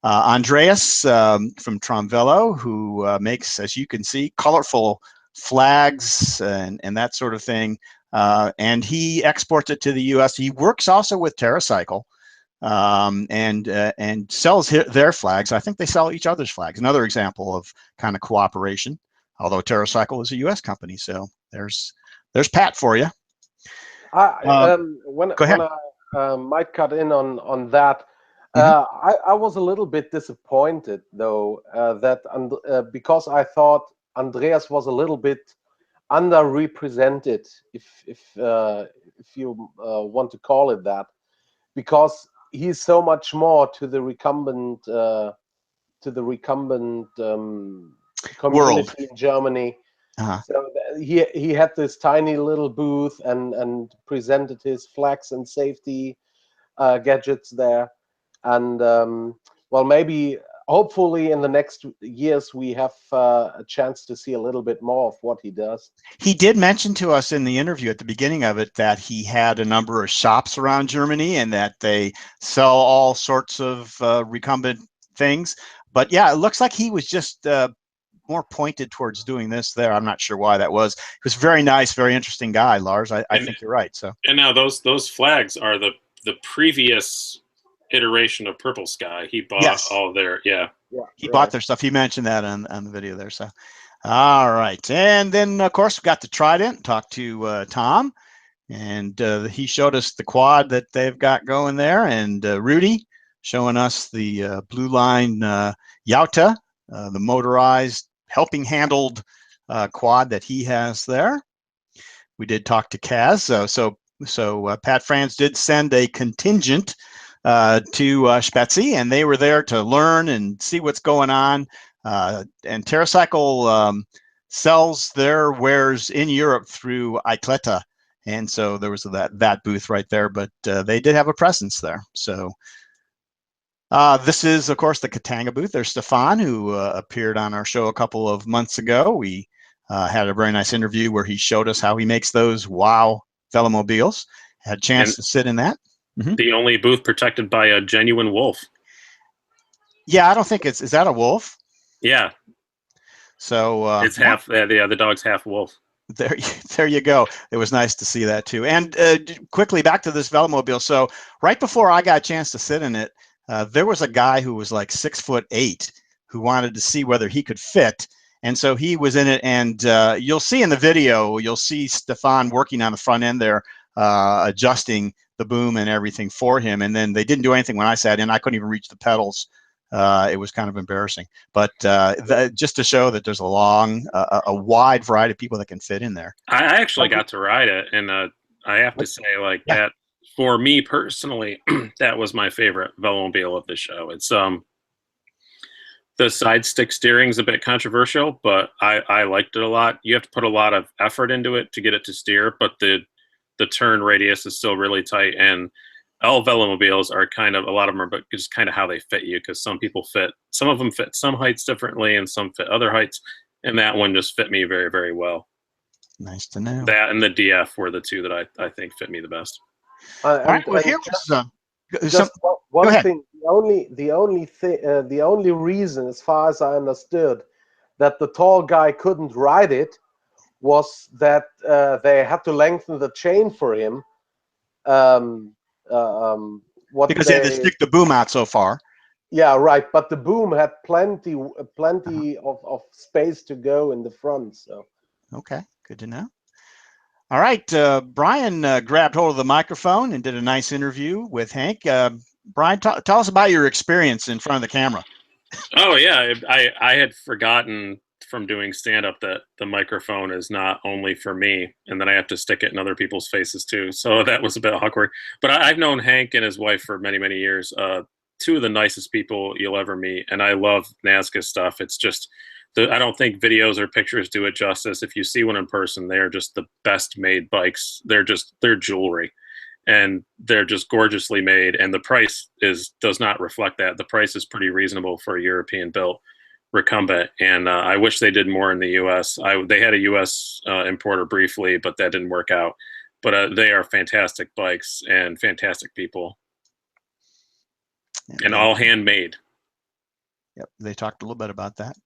Andreas from Tromvelo, who makes, as you can see, colorful flags and that sort of thing. And he exports it to the U.S. He works also with TerraCycle and sells their flags. I think they sell each other's flags. Another example of kind of cooperation, although TerraCycle is a U.S. company. So there's Pat for you. When I might cut in on that, I was a little bit disappointed though that because I thought Andreas was a little bit underrepresented, if you want to call it that, because he's so much more to the recumbent community world in Germany. So he had this tiny little booth and presented his flags and safety gadgets there, and well, maybe hopefully in the next years we have a chance to see a little bit more of what he does. He did mention to us in the interview at the beginning of it that he had a number of shops around Germany and that they sell all sorts of recumbent things. But yeah, it looks like he was just more pointed towards doing this there. I'm not sure why that was. He was a very nice, very interesting guy, Lars. I think you're right. So. And now those flags are the previous iteration of Purple Sky. He bought all their he bought their stuff. He mentioned that on the video there. So, all right, and then of course we got to Trident, talk to Tom, and he showed us the quad that they've got going there, and Rudy showing us the Blue Line Yauta, the motorized helping handled quad that he has there. We did talk to Kaz, so Pat Franz did send a contingent to Spezi, and they were there to learn and see what's going on. And TerraCycle sells their wares in Europe through Icleta, and so there was that booth right there. But they did have a presence there. So this is, of course, the Katanga booth. There's Stefan, who appeared on our show a couple of months ago. We had a very nice interview where he showed us how he makes those wow Velomobiles. Had a chance to sit in that. The only booth protected by a genuine wolf. Yeah, I don't think is that a wolf? Yeah. So it's half. The dog's half wolf. There you go. It was nice to see that too. And quickly back to this Velomobile. So right before I got a chance to sit in it, there was a guy who was like 6'8" who wanted to see whether he could fit. And so he was in it, and you'll see in the video, you'll see Stefan working on the front end there, adjusting the boom and everything for him. And then they didn't do anything when I sat in. I couldn't even reach the pedals. It was kind of embarrassing. But just to show that there's a wide variety of people that can fit in there. I actually got to ride it, and I have to say, that for me personally, that was my favorite Velomobile of the show. It's the side stick steering is a bit controversial, but I liked it a lot. You have to put a lot of effort into it to get it to steer, but the turn radius is still really tight, and all Velomobiles are a lot of them are just kind of how they fit you, because some of them fit some heights differently and some fit other heights, and that one just fit me very, very well. Nice to know. That and the DF were the two that I think fit me the best. All right, well, here was one thing. The only reason, as far as I understood, that the tall guy couldn't ride it was that they had to lengthen the chain for him. Because they had to stick the boom out so far. Yeah, right. But the boom had plenty of space to go in the front. So. Okay, good to know. All right, Brian grabbed hold of the microphone and did a nice interview with Hank. Brian, tell us about your experience in front of the camera. Oh yeah, I had forgotten from doing stand-up that the microphone is not only for me, and then I have to stick it in other people's faces too. So that was a bit awkward. But I've known Hank and his wife for many, many years. Two of the nicest people you'll ever meet, and I love Nazca stuff. It's just I don't think videos or pictures do it justice. If you see one in person, they are just the best made bikes. They're jewelry, and they're just gorgeously made. And the price does not reflect that. The price is pretty reasonable for a European built recumbent. And I wish they did more in the U.S. They had a U.S. Importer briefly, but that didn't work out. But they are fantastic bikes and fantastic people, and all handmade. Yep, they talked a little bit about that.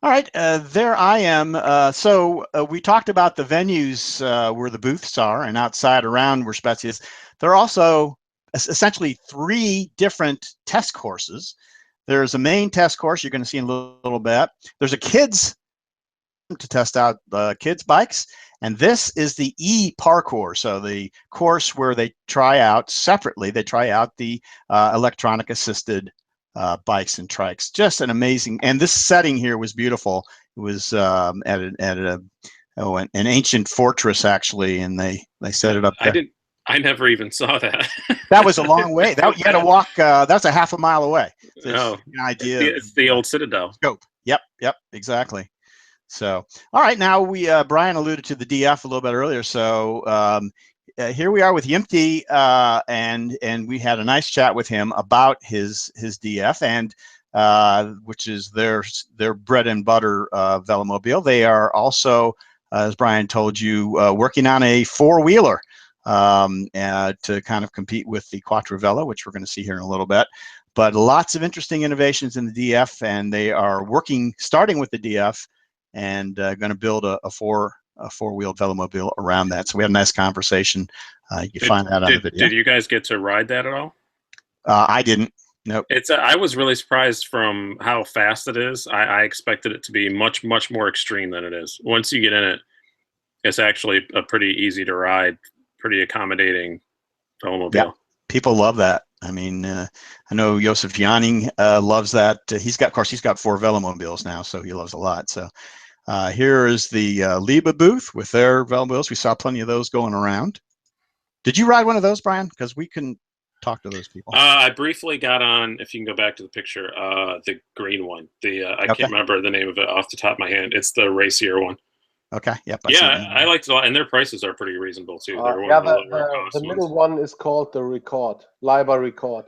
All right, there I am. So we talked about the venues where the booths are, and outside around where Spezi is. There are also essentially 3 different test courses. There's a main test course you're going to see in a little bit. There's a kids to test out kids bikes, and this is the e-parkour. So the course where they try out separately. They try out the electronic assisted bikes and trikes. Just an amazing, and this setting here was beautiful. It was at an ancient fortress actually, and they set it up there. I never even saw that. That was a long way. You had to walk. That's a half a mile away. So an idea. It's the old Citadel. Scope. Yep, exactly. So, all right, now Brian alluded to the DF a little bit earlier. So here we are with Yimti, and we had a nice chat with him about his DF, and which is their bread and butter Velomobile. They are also, as Brian told you, working on a four-wheeler to kind of compete with the Quattro Velo, which we're going to see here in a little bit. But lots of interesting innovations in the DF, and they are starting with the DF, and going to build a four-wheeled Velomobile around that. So we had a nice conversation. You find that on the video. Did you guys get to ride that at all? I didn't. Nope. I was really surprised from how fast it is. I expected it to be much, much more extreme than it is. Once you get in it, it's actually a pretty easy to ride, pretty accommodating Velomobile. Yeah, people love that. I mean, I know Josef Janning loves that. He's got 4 Velomobiles now, so he loves a lot. So here is the Laidback Booth with their Velomobiles. We saw plenty of those going around. Did you ride one of those, Brian? Because we couldn't talk to those people. I briefly got on, if you can go back to the picture, the green one. I can't remember the name of it off the top of my head. It's the racier one. Okay. Yep. I liked it a lot, and their prices are pretty reasonable too. The middle one is called the Record, Laidback Record.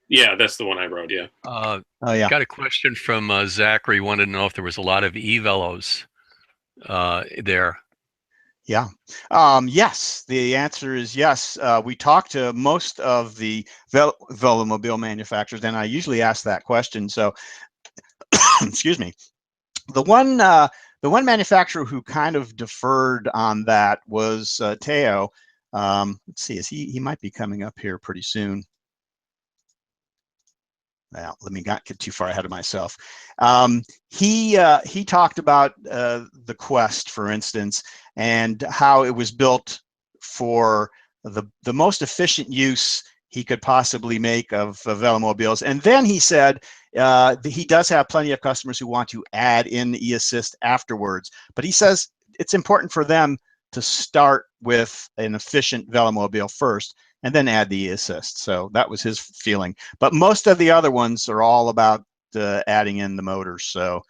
Yeah, that's the one I rode. Yeah. Got a question from Zachary. Wanted to know if there was a lot of e-velos there. Yeah. Yes. The answer is yes. We talked to most of the Velomobile manufacturers, and I usually ask that question. So, excuse me. The one manufacturer who kind of deferred on that was Teo. Let's see, he might be coming up here pretty soon. Now, let me not get too far ahead of myself. He talked about the Quest, for instance, and how it was built for the most efficient use he could possibly make of Velomobiles. And then he said he does have plenty of customers who want to add in e-assist afterwards. But he says it's important for them to start with an efficient Velomobile first and then add the e-assist. So that was his feeling. But most of the other ones are all about adding in the motors. So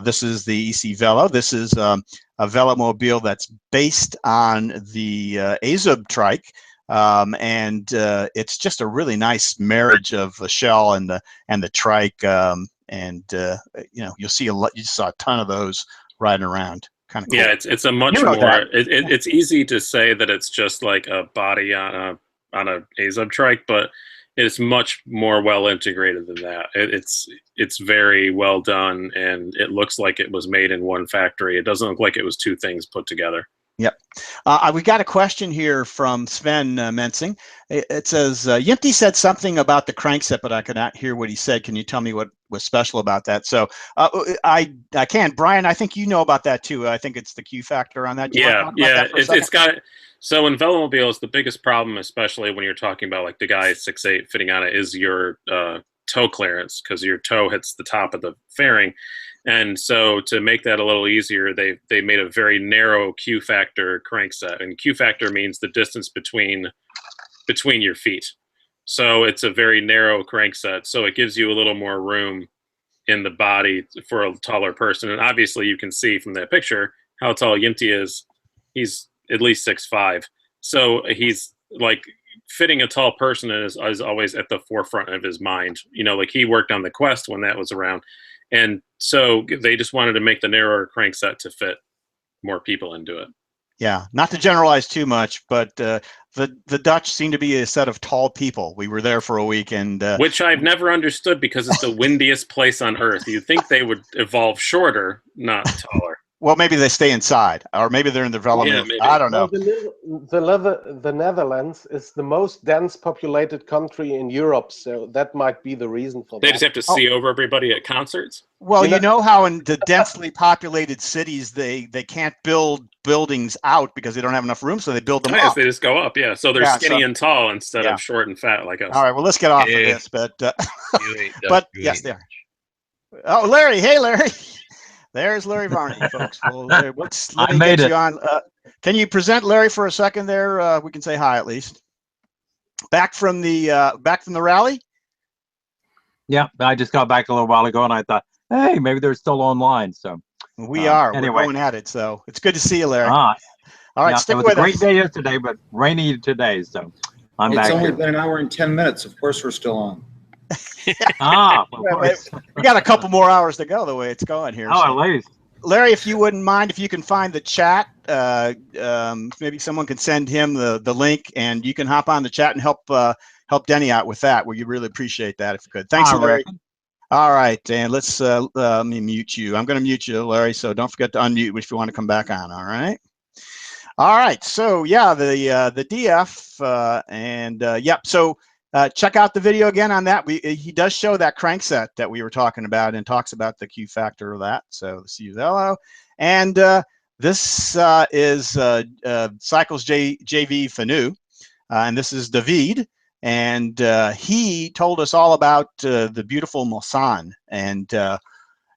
this is the EC Velo. This is a Velomobile that's based on the Aizu Trike. And it's just a really nice marriage of the shell and the trike, and you know, you saw a ton of those riding around. Kind of cool. Yeah, it's a much more. It's easy to say that it's just like a body on a Aizu trike, but it's much more well integrated than that. It's very well done, and it looks like it was made in one factory. It doesn't look like it was two things put together. Yep. We got a question here from Sven Mensing. It says, Yimty said something about the crankset, but I could not hear what he said. Can you tell me what was special about that? So I can. Brian, I think you know about that too. I think it's the Q factor on that. It's got it. So in Velomobiles, the biggest problem, especially when you're talking about like the guy 6'8" fitting on it, is your toe clearance, because your toe hits the top of the fairing. And so to make that a little easier, they made a very narrow Q factor crankset, and Q factor means the distance between your feet. So it's a very narrow crankset, so it gives you a little more room in the body for a taller person. And obviously you can see from that picture how tall Yimty is. He's at least 6'5". So he's like, fitting a tall person is always at the forefront of his mind. You know, like he worked on the Quest when that was around. And so they just wanted to make the narrower crankset to fit more people into it. Yeah, not to generalize too much, but the Dutch seem to be a set of tall people. We were there for a week, and which I've never understood, because it's the windiest place on earth. You'd think they would evolve shorter, not taller. Well, maybe they stay inside, or maybe they're in the development. Yeah, I don't know. The Netherlands is the most dense populated country in Europe, so that might be the reason for that. They just have to see over everybody at concerts? Well, you know how in the densely populated cities, they can't build buildings out because they don't have enough room, so they build them up. They just go up, yeah. So they're skinny and tall instead of short and fat like us. All right, well, let's get off of this, but yes, they are. Oh, Larry. Hey, Larry. There's Larry Varney, folks. Well, let me get you on. Can you present Larry for a second there? We can say hi at least. Back from the rally? Yeah, I just got back a little while ago, and I thought, hey, maybe they're still online. So we are. Anyway. We're going at it. So it's good to see you, Larry. All right, stick with us. It was a great day yesterday, but rainy today. So I'm back. It's only been an hour and 10 minutes. Of course, we're still on. Ah, We got a couple more hours to go the way it's going here. oh, So. at least. Larry, if you wouldn't mind, if you can find the chat, maybe someone can send him the link, and you can hop on the chat and help Denny out with that. We really appreciate that if you could. Thanks, I Larry. reckon. All right, and let's let me mute you. I'm going to mute you, Larry, so don't forget to unmute if you want to come back on. All right. All right. So yeah, the DF and yep. So check out the video again on that. He does show that crankset that we were talking about and talks about the Q factor of that. So the CU Velo, and this is Cycles JV Fanu, and this is David. And he told us all about the beautiful Mulsanne, and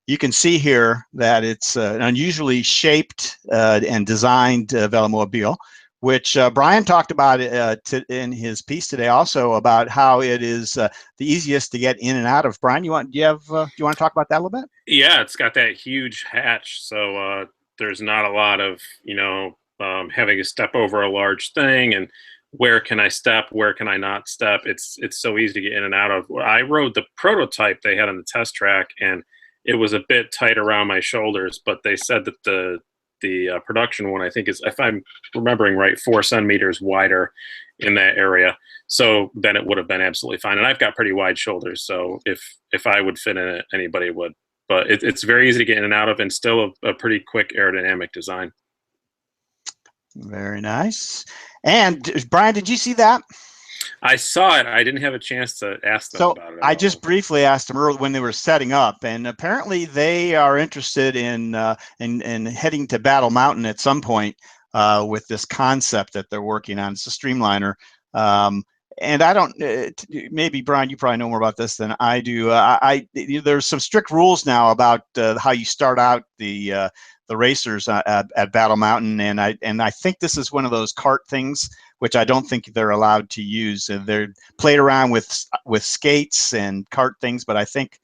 you can see here that it's an unusually shaped and designed Velomobile, which Brian talked about in his piece today, also about how it is the easiest to get in and out of. Brian, do you want to talk about that a little bit? Yeah, it's got that huge hatch, so there's not a lot of having to step over a large thing and where can I step, where can I not step. It's so easy to get in and out of. I rode the prototype they had on the test track, and it was a bit tight around my shoulders, but they said that the production one, I think, is, if I'm remembering right, 4 centimeters wider in that area. So then it would have been absolutely fine. And I've got pretty wide shoulders, so if I would fit in it, anybody would. But it's very easy to get in and out of, and still a pretty quick aerodynamic design. Very nice. And Brian, did you see that? I saw it. I didn't have a chance to ask them about it. I just briefly asked them earlier when they were setting up, and apparently they are interested in heading to Battle Mountain at some point with this concept that they're working on. It's a streamliner. And I don't, maybe Brian, you probably know more about this than I do. There's some strict rules now about how you start out the racers at Battle Mountain, and I think this is one of those cart things, which I don't think they're allowed to use. They're played around with skates and cart things, but I think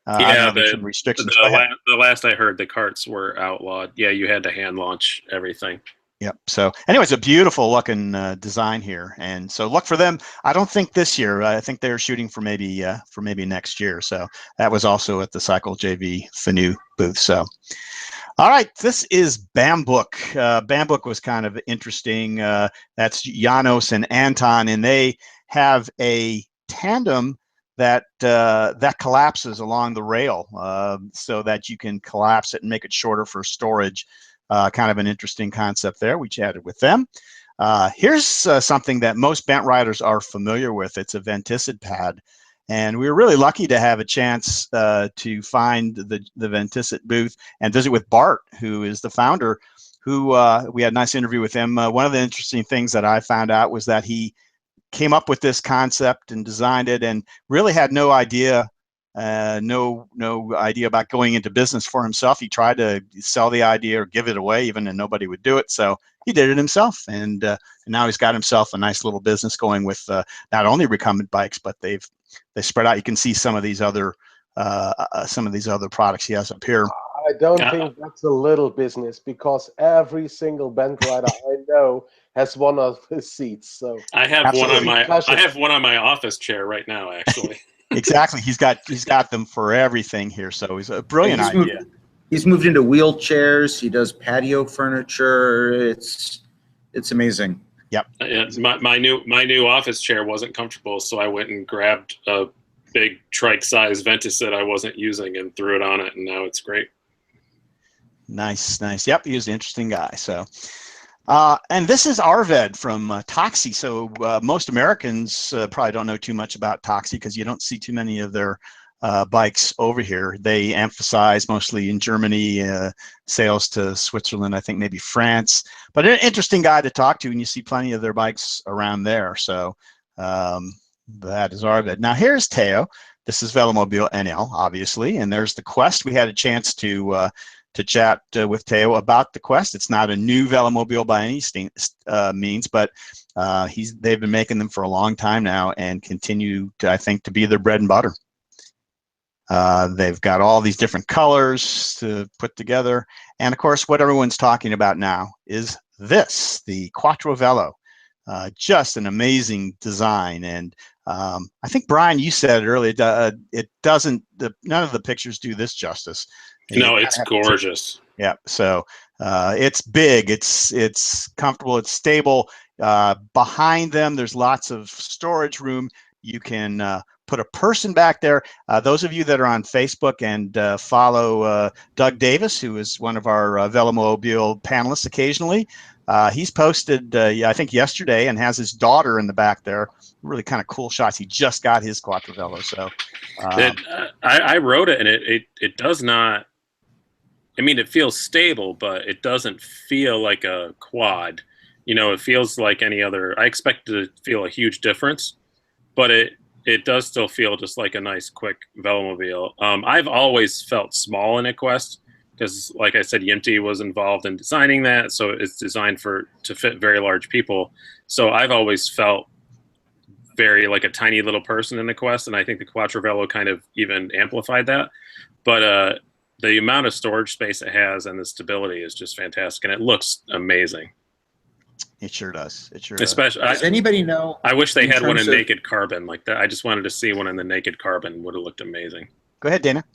there's some restrictions. The last I heard, the carts were outlawed. Yeah, you had to hand launch everything. Yep. So anyway, it's a beautiful looking design here, and so look for them. I don't think this year. I think they're shooting for maybe next year. So that was also at the Cycle JV Fanu booth. So, all right, this is Bambook. Bambook was kind of interesting. That's Janos and Anton, and they have a tandem that collapses along the rail, so that you can collapse it and make it shorter for storage. Kind of an interesting concept there. We chatted with them. Here's something that most bent riders are familiar with. It's a venticid pad. And we were really lucky to have a chance to find the venticid booth and visit with Bart, who is the founder, who we had a nice interview with him. One of the interesting things that I found out was that he came up with this concept and designed it and really had no idea about going into business for himself. He tried to sell the idea or give it away even, and nobody would do it. So he did it himself, and now he's got himself a nice little business going with not only recumbent bikes, but they spread out. You can see some of these other products he has up here. I don't think that's a little business, because every single bent rider I know has one of his seats. So I have one on my office chair right now, actually. Exactly. He's got them for everything here. So he's a brilliant idea. He's moved into wheelchairs. He does patio furniture. It's amazing. Yep. My new office chair wasn't comfortable, so I went and grabbed a big trike size venticid I wasn't using and threw it on it, and now it's great. Nice. Yep. He's an interesting guy. So. And this is Arved from Toxie. So most Americans probably don't know too much about Toxie because you don't see too many of their bikes over here. They emphasize mostly in Germany, sales to Switzerland, I think maybe France. But an interesting guy to talk to, and you see plenty of their bikes around there. So that is Arved. Now here's Teo. This is Velomobile NL, obviously, and there's the Quest. We had a chance to chat with Teo about the Quest. It's not a new Velomobile by any means, but they've been making them for a long time now and continue to, I think, to be their bread and butter. They've got all these different colors to put together. And of course, what everyone's talking about now is this, the Quattro Velo. Just an amazing design. And I think Brian, you said it earlier. It doesn't. None of the pictures do this justice. No, it's gorgeous. Yeah. So it's big. It's comfortable. It's stable. Behind them, there's lots of storage room. You can put a person back there. Those of you that are on Facebook and follow Doug Davis, who is one of our Velomobile panelists occasionally, he's posted, I think yesterday, and has his daughter in the back there. Really kind of cool shots. He just got his Quattro Velo. So I wrote it, and it does not. I mean, it feels stable, but it doesn't feel like a quad. You know, it feels like any other. I expect to feel a huge difference, but it does still feel just like a nice, quick Velomobile. I've always felt small in a Quest because, like I said, Yimty was involved in designing that, so it's designed to fit very large people. So I've always felt very like a tiny little person in the Quest, and I think the Quattro Velo kind of even amplified that. But the amount of storage space it has and the stability is just fantastic, and it looks amazing. It sure does. It sure Especially, does anybody know? I wish they had one in naked carbon like that. I just wanted to see one in the naked carbon. Would have looked amazing. Go ahead, Dana.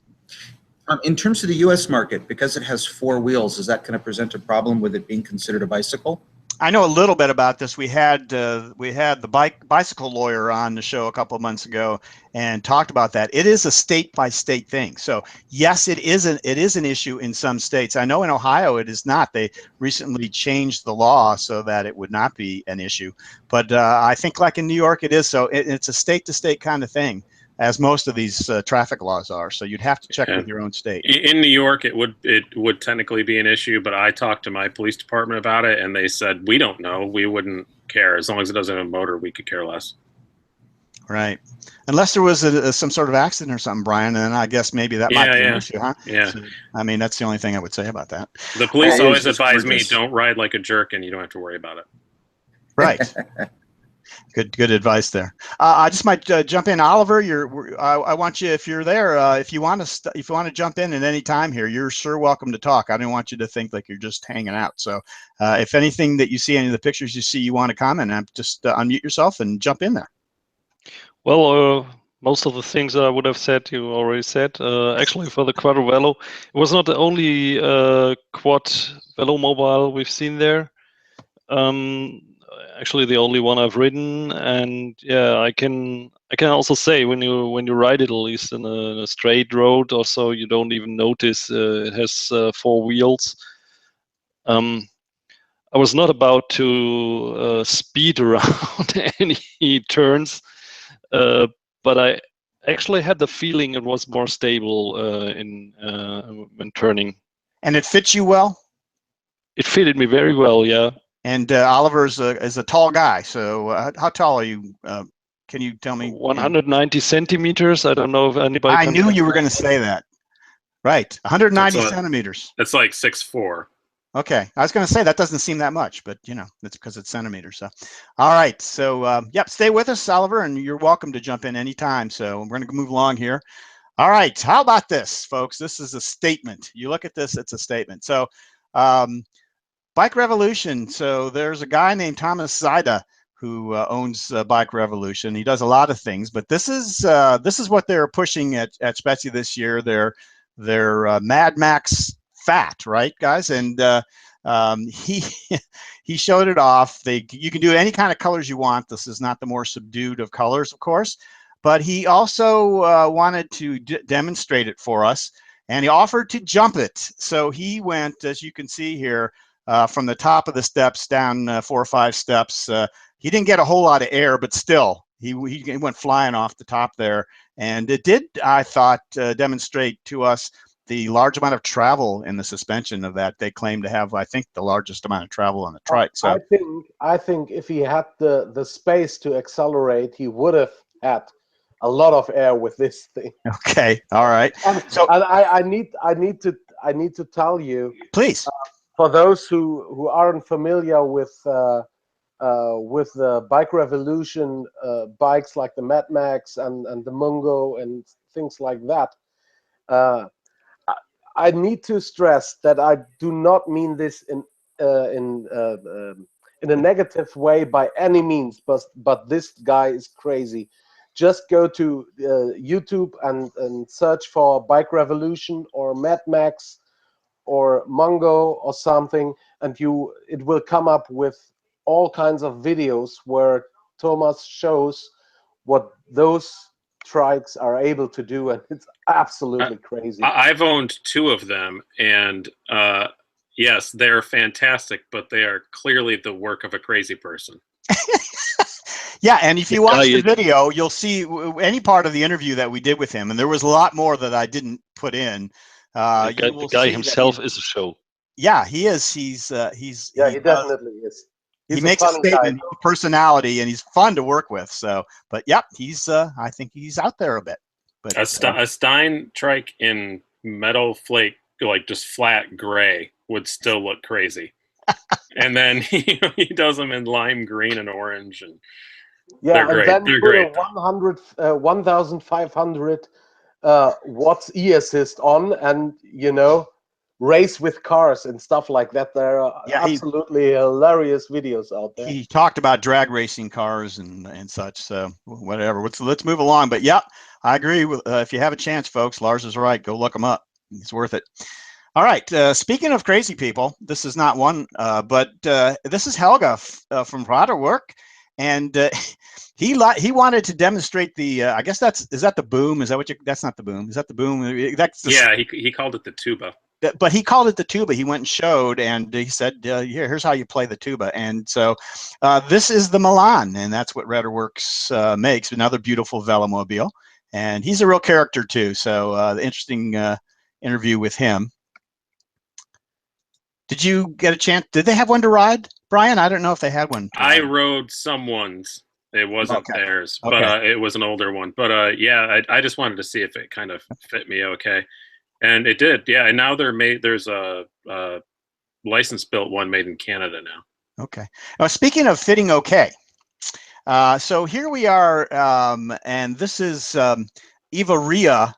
In terms of the U.S. market, because it has 4 wheels, is that going to present a problem with it being considered a bicycle? I know a little bit about this. We had the bicycle lawyer on the show a couple of months ago and talked about that. It is a state by state thing. So yes, it is an issue in some states. I know in Ohio it is not. They recently changed the law so that it would not be an issue. But I think like in New York it is. So it's a state to state kind of thing, as most of these traffic laws are. So you'd have to check with your own state. In New York, it would technically be an issue, but I talked to my police department about it, and they said, we don't know. We wouldn't care. As long as it doesn't have a motor, we could care less. Right. Unless there was some sort of accident or something, Brian, and then I guess maybe that might be an issue, huh? Yeah. So, I mean, that's the only thing I would say about that. The police always advise me, don't ride like a jerk, and you don't have to worry about it. Right. Good advice there. I just might jump in, Oliver. I want you, if you're there, if you want to jump in at any time here, you're sure welcome to talk. I don't want you to think like you're just hanging out. So, if anything that you see, any of the pictures you see, you want to comment, just unmute yourself and jump in there. Well, most of the things I would have said, you already said. Actually, for the Quattro Velo, it was not the only quad Velomobile we've seen there. Actually, the only one I've ridden, and yeah, I can also say when you ride it, at least in a straight road or so, you don't even notice it has 4 wheels. I was not about to speed around any turns, but I actually had the feeling it was more stable when turning. And it fits you well? It fitted me very well, yeah. And Oliver is a tall guy. So how tall are you? Can you tell me? 190 centimeters. I don't know if anybody. I knew you were going to say that. Right. 190 centimeters. That's like 6'4". Okay. I was going to say that doesn't seem that much, but you know, it's because it's centimeters. So, all right. So, yep. Stay with us, Oliver, and you're welcome to jump in anytime. So we're going to move along here. All right. How about this, folks? This is a statement. You look at this, it's a statement. So, Bike Revolution. So there's a guy named Thomas Zaida who owns Bike Revolution. He does a lot of things, but this is what they're pushing at Spezi this year. They're Mad Max Fat, right, guys? And he showed it off. You can do any kind of colors you want. This is not the more subdued of colors, of course, but he also wanted to demonstrate it for us, and he offered to jump it. So he went, as you can see here, from the top of the steps down 4 or 5 steps. He didn't get a whole lot of air, but still, he went flying off the top there. And it did, I thought, demonstrate to us the large amount of travel in the suspension of that. They claim to have, I think, the largest amount of travel on the Trike. So I think if he had the space to accelerate, he would have had a lot of air with this thing. Okay, all right. So I need to tell you, please. For those who aren't familiar with the Bike Revolution bikes like the Mad Max and the Mungo and things like that, I need to stress that I do not mean this in a negative way by any means, but this guy is crazy. just go to YouTube and search for Bike Revolution or Mad Max or Mongo or something, and it will come up with all kinds of videos where Thomas shows what those trikes are able to do, and it's absolutely crazy. I've owned 2 of them, and yes, they're fantastic, but they are clearly the work of a crazy person. Yeah, and if you watch the video, you'll see any part of the interview that we did with him, and there was a lot more that I didn't put in. The guy himself is a show. Yeah, he is. He's he definitely is. He makes a statement, personality, and he's fun to work with. So, but yep, he's. I think he's out there a bit. But a Stein trike in metal flake, like just flat gray, would still look crazy. And then he does them in lime green and orange, and they're great. Then they're put great. a 1,500 watts e-assist on, and race with cars and stuff like that. There are absolutely hilarious videos out there. He talked about drag racing cars and such. So whatever. Let's move along. But yeah, I agree with. If you have a chance, folks, Lars is right. Go look him up. It's worth it. All right. Speaking of crazy people, this is not one, but this is Helga from Work, and he wanted to demonstrate the. I guess is that the boom? Is that what you? That's not the boom. Is that the boom? That's the, he called it the tuba. But he called it the tuba. He went and showed, and he said, here's how you play the tuba. And so this is the Milan, and that's what Rudderworks makes, another beautiful Velomobile. And he's a real character, too. So the interesting interview with him. Did you get a chance? Did they have one to ride, Brian? I don't know if they had one. I rode someone's. It wasn't theirs, but it was an older one. But yeah, I just wanted to see if it kind of fit me okay. And it did, yeah. And now there's a license-built one made in Canada now. Okay. Speaking of fitting okay, so here we are, and this is Eva Ria.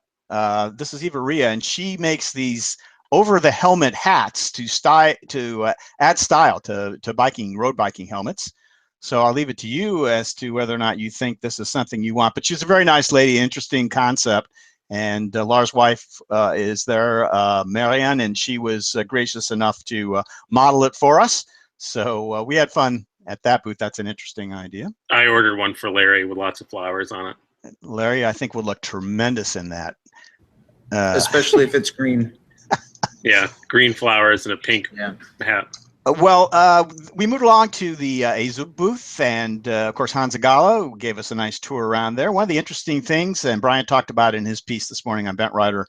This is Eva Ria, and she makes these over-the-helmet hats to add style to road biking helmets. So I'll leave it to you as to whether or not you think this is something you want. But she's a very nice lady, interesting concept. And Lars' wife is there, Marianne, and she was gracious enough to model it for us. So we had fun at that booth. That's an interesting idea. I ordered one for Larry with lots of flowers on it. Larry, I think, would look tremendous in that. Especially if it's green. Yeah, green flowers and a pink hat. We moved along to the Aizu booth, and of course Hans Agala gave us a nice tour around there. One of the interesting things, and Brian talked about in his piece this morning on Bent Rider,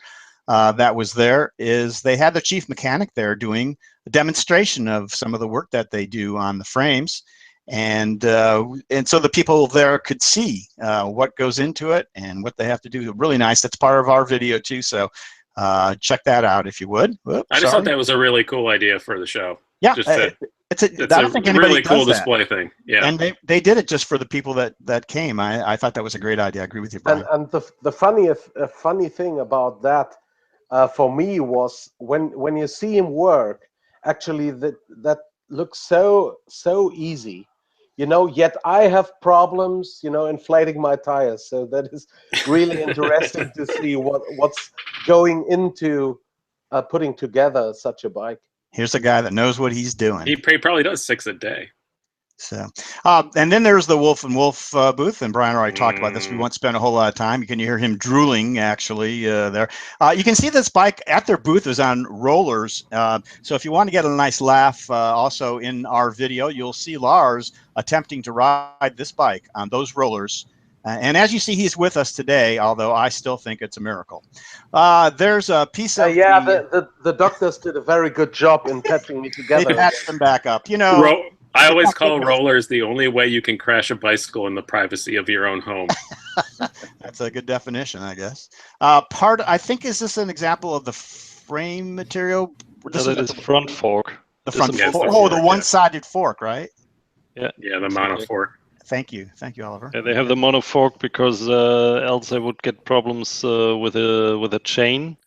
that was there, is they had the chief mechanic there doing a demonstration of some of the work that they do on the frames, and so the people there could see what goes into it and what they have to do. Really nice. That's part of our video too. So check that out if you would. I just thought that was a really cool idea for the show. Yeah, it's a really cool display thing. Yeah, and they did it just for the people that came. I thought that was a great idea. I agree with you, Brian. And the funny thing about that for me was when you see him work, actually that looks so easy, Yet I have problems, inflating my tires. So that is really interesting to see what's going into putting together such a bike. Here's a guy that knows what he's doing. He probably does 6 a day. So, and then there's the Wolf and Wolf booth, and Brian already talked about this. We won't spend a whole lot of time. You can hear him drooling, actually, there. You can see this bike at their booth is on rollers. So if you want to get a nice laugh, also in our video, you'll see Lars attempting to ride this bike on those rollers. And as you see, he's with us today, although I still think it's a miracle. There's a piece of the doctors did a very good job in patching me together. They patched them back up. I always call rollers the only way you can crash a bicycle in the privacy of your own home. That's a good definition, I guess. I think, is this an example of the frame material? This is front fork. The front fork. Oh, the one-sided fork, right? Yeah. Yeah, the mono fork. Thank you, Oliver. Yeah, they have the mono fork because else they would get problems with a chain.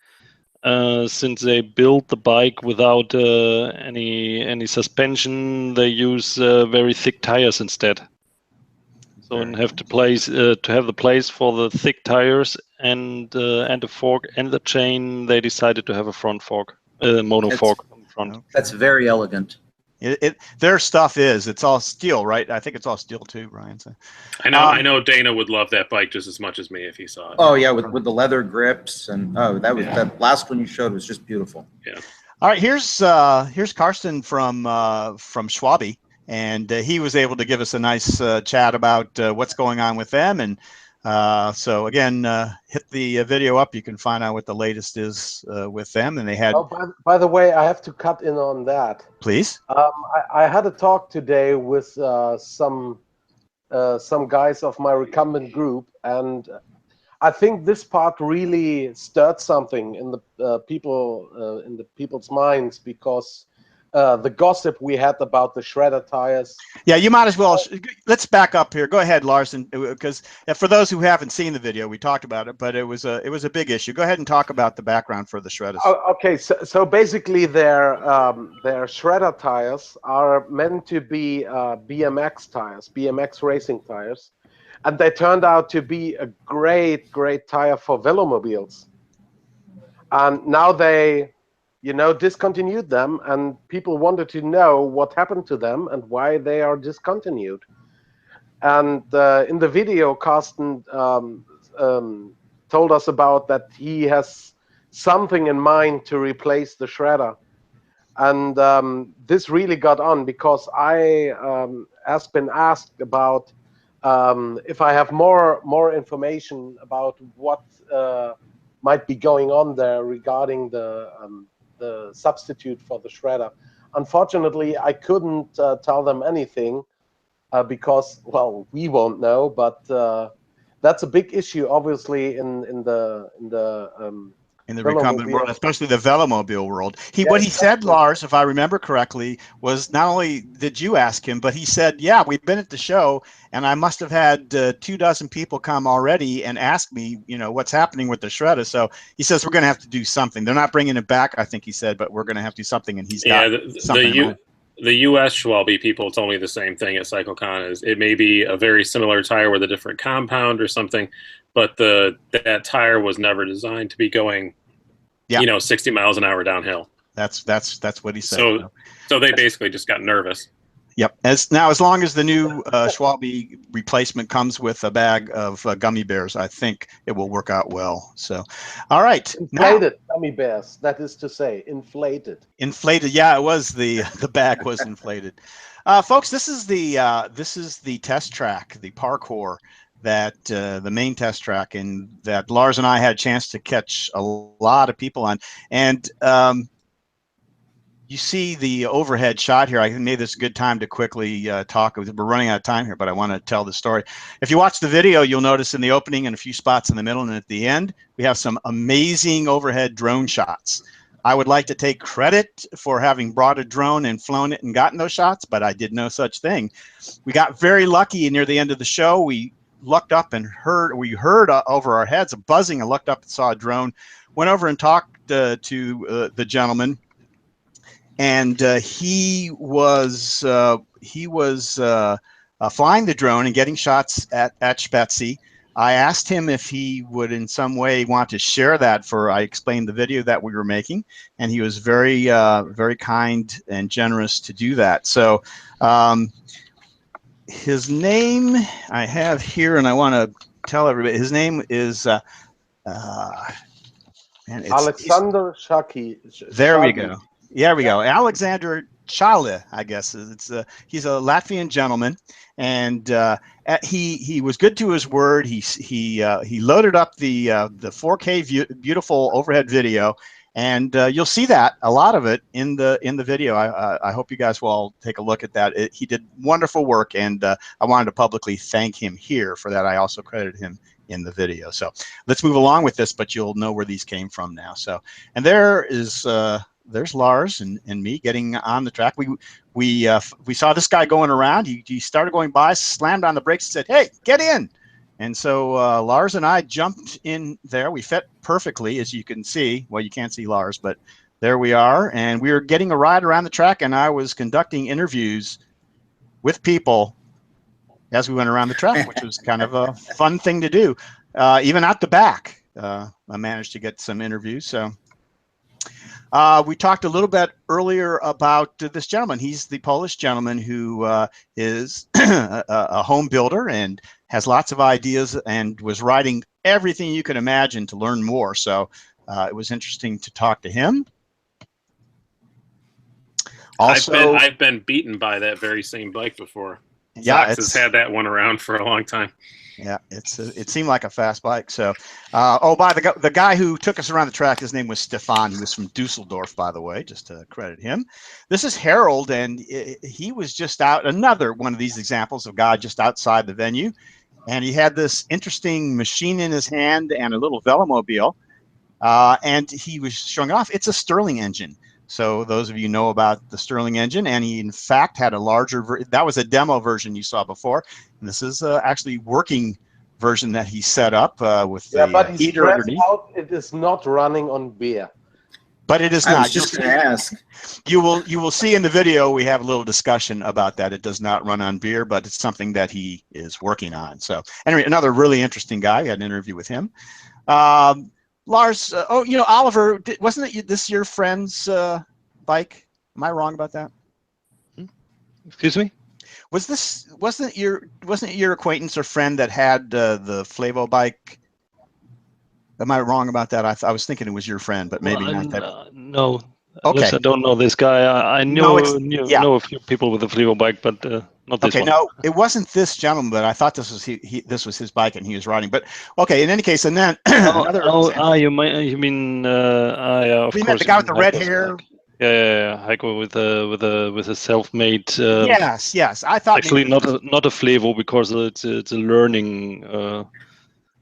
Since they built the bike without any suspension, they use very thick tires instead. So and have to place to have the place for the thick tires and the fork and the chain. They decided to have a front fork, mono fork on the front. That's very elegant. Their stuff it's all steel, right? I think it's all steel too, Ryan. So. I know Dana would love that bike just as much as me if he saw it. Oh yeah, with the leather grips and that last one you showed was just beautiful. Yeah. All right, here's Karsten from Schwabe, and he was able to give us a nice chat about what's going on with them. And so again, hit the video up. You can find out what the latest is with them. And they had. Oh, by the way, I have to cut in on that. Please. I had a talk today with some guys of my recumbent group, and I think this part really stirred something in the people's minds, because the gossip we had about the shredder tires. Yeah, you might as well. Let's back up here. Go ahead, Larson, because for those who haven't seen the video, we talked about it, but it was a big issue. Go ahead and talk about the background for the shredders. Okay, so basically their shredder tires are meant to be BMX tires, BMX racing tires, and they turned out to be a great tire for velomobiles. And now they discontinued them, and people wanted to know what happened to them and why they are discontinued. And in the video, Karsten told us about that he has something in mind to replace the shredder. And this really got on, because I has been asked about if I have more information about what might be going on there regarding the substitute for the shredder. Unfortunately, I couldn't tell them anything because, well, we won't know. But that's a big issue, obviously, in the recumbent world, especially the Velomobile world. What he said, Lars, if I remember correctly, was not only did you ask him, but he said, yeah, we've been at the show, and I must have had 24 people come already and ask me, what's happening with the shredder. So he says, we're going to have to do something. They're not bringing it back, I think he said, but we're going to have to do something, and he's got something. The U.S. Schwalbe people told me the same thing at CycleCon. Is it may be a very similar tire with a different compound or something, but that tire was never designed to be going, 60 miles an hour downhill. That's what he said. So they basically just got nervous. Yep. As long as the new Schwalbe replacement comes with a bag of gummy bears, I think it will work out well. So, all right. Inflated gummy bears. That is to say, inflated. Inflated. Yeah, it was the bag was inflated. Folks, this is the test track, the parkour that the main test track, and that Lars and I had a chance to catch a lot of people on. And you see the overhead shot here. I made this a good time to quickly talk. We're running out of time here, but I want to tell the story. If you watch the video, you'll notice in the opening and a few spots in the middle and at the end, we have some amazing overhead drone shots. I would like to take credit for having brought a drone and flown it and gotten those shots, but I did no such thing. We got very lucky near the end of the show. We looked up and heard over our heads a buzzing. I looked up and saw a drone, went over and talked to the gentleman. And he was flying the drone and getting shots at Spezi. I asked him if he would in some way want to share that I explained the video that we were making, and he was very, very kind and generous to do that. So his name I have here, and I want to tell everybody, his name is Alexander Shaki. There we go. Yeah, we go. Alexander Chale, I guess. He's a Latvian gentleman, and he was good to his word. He loaded up the 4K beautiful overhead video, and you'll see that a lot of it in the video. I hope you guys will all take a look at that. He did wonderful work, and I wanted to publicly thank him here for that. I also credited him in the video. So let's move along with this, but you'll know where these came from now. So, and there's Lars and me getting on the track. We saw this guy going around. He started going by, slammed on the brakes, and said, "Hey, get in!" And so Lars and I jumped in there. We fit perfectly, as you can see. Well, you can't see Lars, but there we are. And we were getting a ride around the track, and I was conducting interviews with people as we went around the track, which was kind of a fun thing to do. Even out the back, I managed to get some interviews. So we talked a little bit earlier about this gentleman. He's the Polish gentleman who is a home builder and has lots of ideas and was writing everything you could imagine to learn more. So it was interesting to talk to him. Also, I've been beaten by that very same bike before. Yeah, Fox has had that one around for a long time. Yeah, it seemed like a fast bike. So, the guy who took us around the track, his name was Stefan. He was from Dusseldorf, by the way, just to credit him. This is Harold, and he was just out. Another one of these examples of a guy just outside the venue, and he had this interesting machine in his hand and a little Velomobile, and he was showing off. It's a Stirling engine. So those of you know about the Stirling engine, and he in fact had a larger that was a demo version you saw before, and this is actually working version that he set up with but the he's heater underneath. out. It is not running on beer. But it is I not. was just going to ask. You will see in the video we have a little discussion about that. It does not run on beer, but it's something that he is working on. So anyway, another really interesting guy. We had an interview with him. Lars, Oliver, wasn't it this your friend's bike? Am I wrong about that? Excuse me? Wasn't it your acquaintance or friend that had the Flavio bike? Am I wrong about that? I was thinking it was your friend, but maybe not that. No. Okay. I don't know this guy. I know a few people with a Flavio bike, but not this one. Okay, no, it wasn't this gentleman, but I thought this was this was his bike and he was riding. But okay, in any case, and then you mean yeah, of we course. met the guy with the red hair. Yeah, Heiko with a self-made. Yes. I thought actually not a Flavio because it's a learning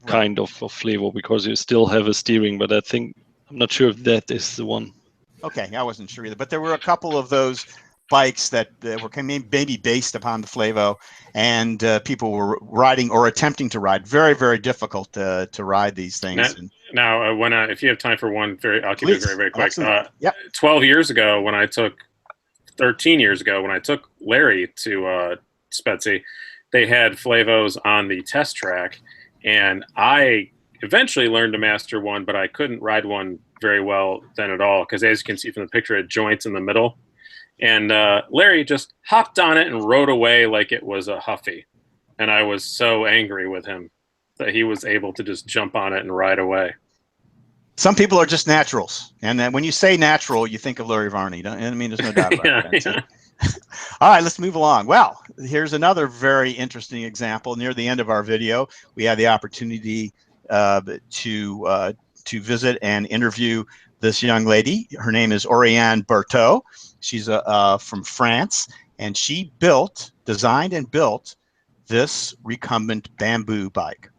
kind of Flavio because you still have a steering, but I'm not sure if that is the one. Okay, I wasn't sure either, but there were a couple of those bikes that were maybe based upon the Flavio, and people were riding or attempting to ride. Very, very difficult to ride these things. Now, if you have time for one, I'll keep it very, very quick. 13 years ago, when I took Larry to Spezi, they had Flavios on the test track, and I eventually learned to master one, but I couldn't ride one very well then at all, because as you can see from the picture, it joints in the middle. And Larry just hopped on it and rode away like it was a Huffy. And I was so angry with him that he was able to just jump on it and ride away. Some people are just naturals. And then when you say natural, you think of Larry Varney. I mean, there's no doubt about that. Yeah. All right, let's move along. Well, here's another very interesting example. Near the end of our video, we had the opportunity to visit and interview this young lady. Her name is Oriane Berthaud. She's from France, and she designed and built this recumbent bamboo bike.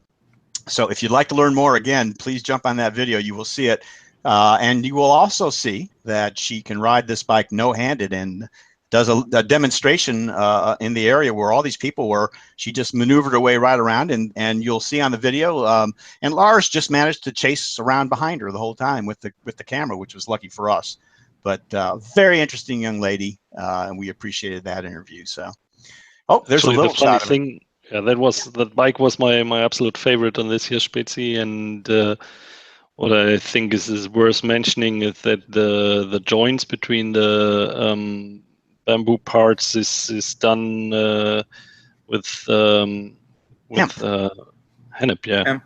So if you'd like to learn more, again, please jump on that video. You will see it. And you will also see that she can ride this bike no-handed and does a demonstration in the area where all these people were. She just maneuvered her way right around, and you'll see on the video. And Lars just managed to chase around behind her the whole time with the camera, which was lucky for us. But very interesting young lady, and we appreciated that interview. So, there's a little shot of it. Yeah, that bike was my absolute favorite on this year's Spezi, and what I think is worth mentioning is that the joints between the bamboo parts is done with hennep, yeah.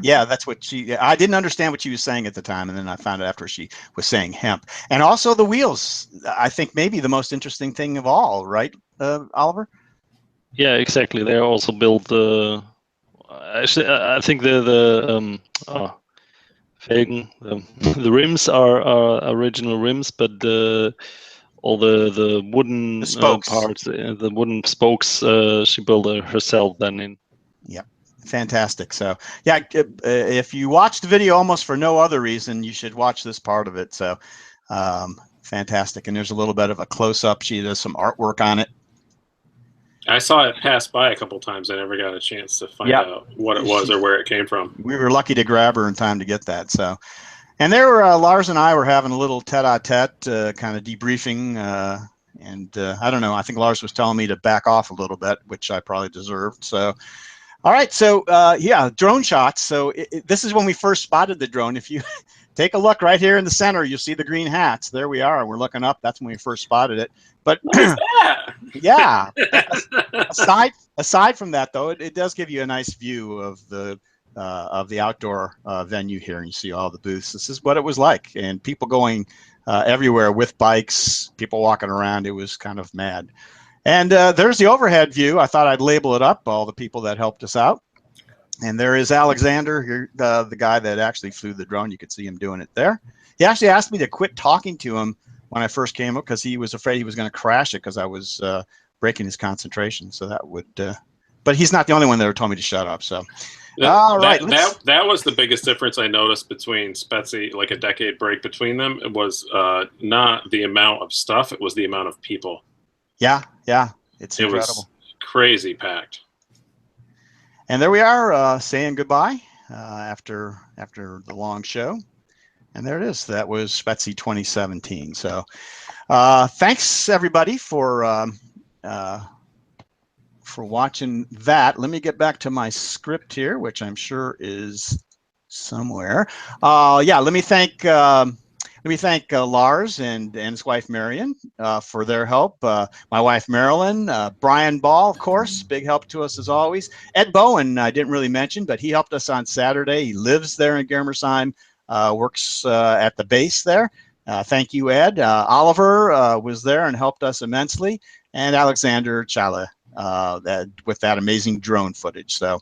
Yeah, that's what I didn't understand what she was saying at the time, and then I found out after she was saying hemp. And also the wheels, I think maybe the most interesting thing of all, right, Oliver? Yeah, exactly. They're also built. Actually, I think the Felgen, the rims are original rims, but all the wooden parts, the wooden spokes, she built herself then in. Yeah, fantastic. So yeah, if you watch the video almost for no other reason, you should watch this part of it. So fantastic. And there's a little bit of a close-up. She does some artwork on it. I saw it pass by a couple times. I never got a chance to find out what it was or where it came from. We were lucky to grab her in time to get that. So, and there were Lars and I were having a little tete-a-tete kind of debriefing, And I don't know, I think Lars was telling me to back off a little bit, which I probably deserved. So, all right. So yeah, drone shots. So this is when we first spotted the drone. If you take a look right here in the center, you'll see the green hats. There we are. We're looking up. That's when we first spotted it. But yeah, aside from that, though, it does give you a nice view of the outdoor venue here, and you see all the booths. This is what it was like, and people going everywhere with bikes, people walking around. It was kind of mad. And there's the overhead view. I thought I'd label it up, all the people that helped us out. And there is Alexander, here, the guy that actually flew the drone. You could see him doing it there. He actually asked me to quit talking to him when I first came up because he was afraid he was going to crash it because I was breaking his concentration. So that would, but he's not the only one that ever told me to shut up. So, all right. That was the biggest difference I noticed between Spezi, like a decade break between them. It was not the amount of stuff; it was the amount of people. Yeah, it's incredible. It was crazy packed. And there we are saying goodbye after the long show. And there it is. That was Spezi 2017. So thanks everybody for watching that. Let me get back to my script here, which I'm sure is somewhere. Yeah, let me thank Lars and his wife Marion for their help. My wife Marilyn, Brian Ball, of course, big help to us as always. Ed Bowen, I didn't really mention, but he helped us on Saturday. He lives there in Germersheim, works at the base there. Thank you, Ed. Oliver was there and helped us immensely, and Alexander Chala with that amazing drone footage. So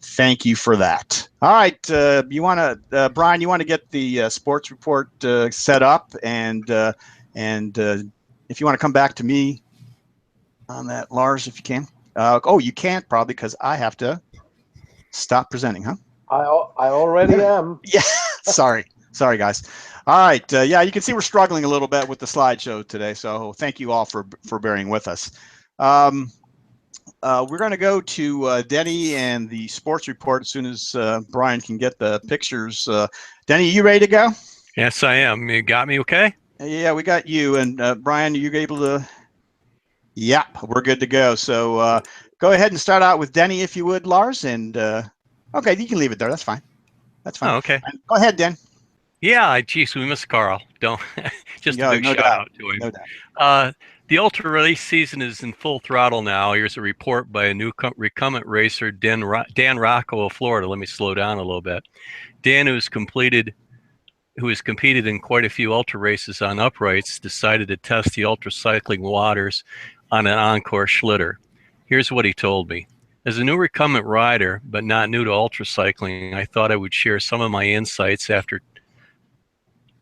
thank you for that. All right, you want to, Brian? You want to get the sports report set up, and if you want to come back to me on that, Lars, if you can. Oh, you can't probably because I have to stop presenting, huh? I already am. Yeah, sorry, guys. All right, yeah, you can see we're struggling a little bit with the slideshow today, so thank you all for bearing with us. We're going to go to Denny and the sports report as soon as Brian can get the pictures. Denny, you ready to go? Yes, I am. You got me okay? Yeah, we got you. And Brian, are you able to? Yeah, we're good to go. So go ahead and start out with Denny, if you would, Lars. And okay, you can leave it there. That's fine. That's fine. Oh, okay. Go ahead, Den. Yeah, geez, we miss Karl. Don't just a big shout out to him. No doubt. The ultra race season is in full throttle now. Here's a report by a new recumbent racer, Dan Rocco of Florida. Let me slow down a little bit. Dan, who has competed in quite a few ultra races on uprights, decided to test the ultra cycling waters on an Encore Schlitter. Here's what he told me. As a new recumbent rider, but not new to ultra cycling, I thought I would share some of my insights after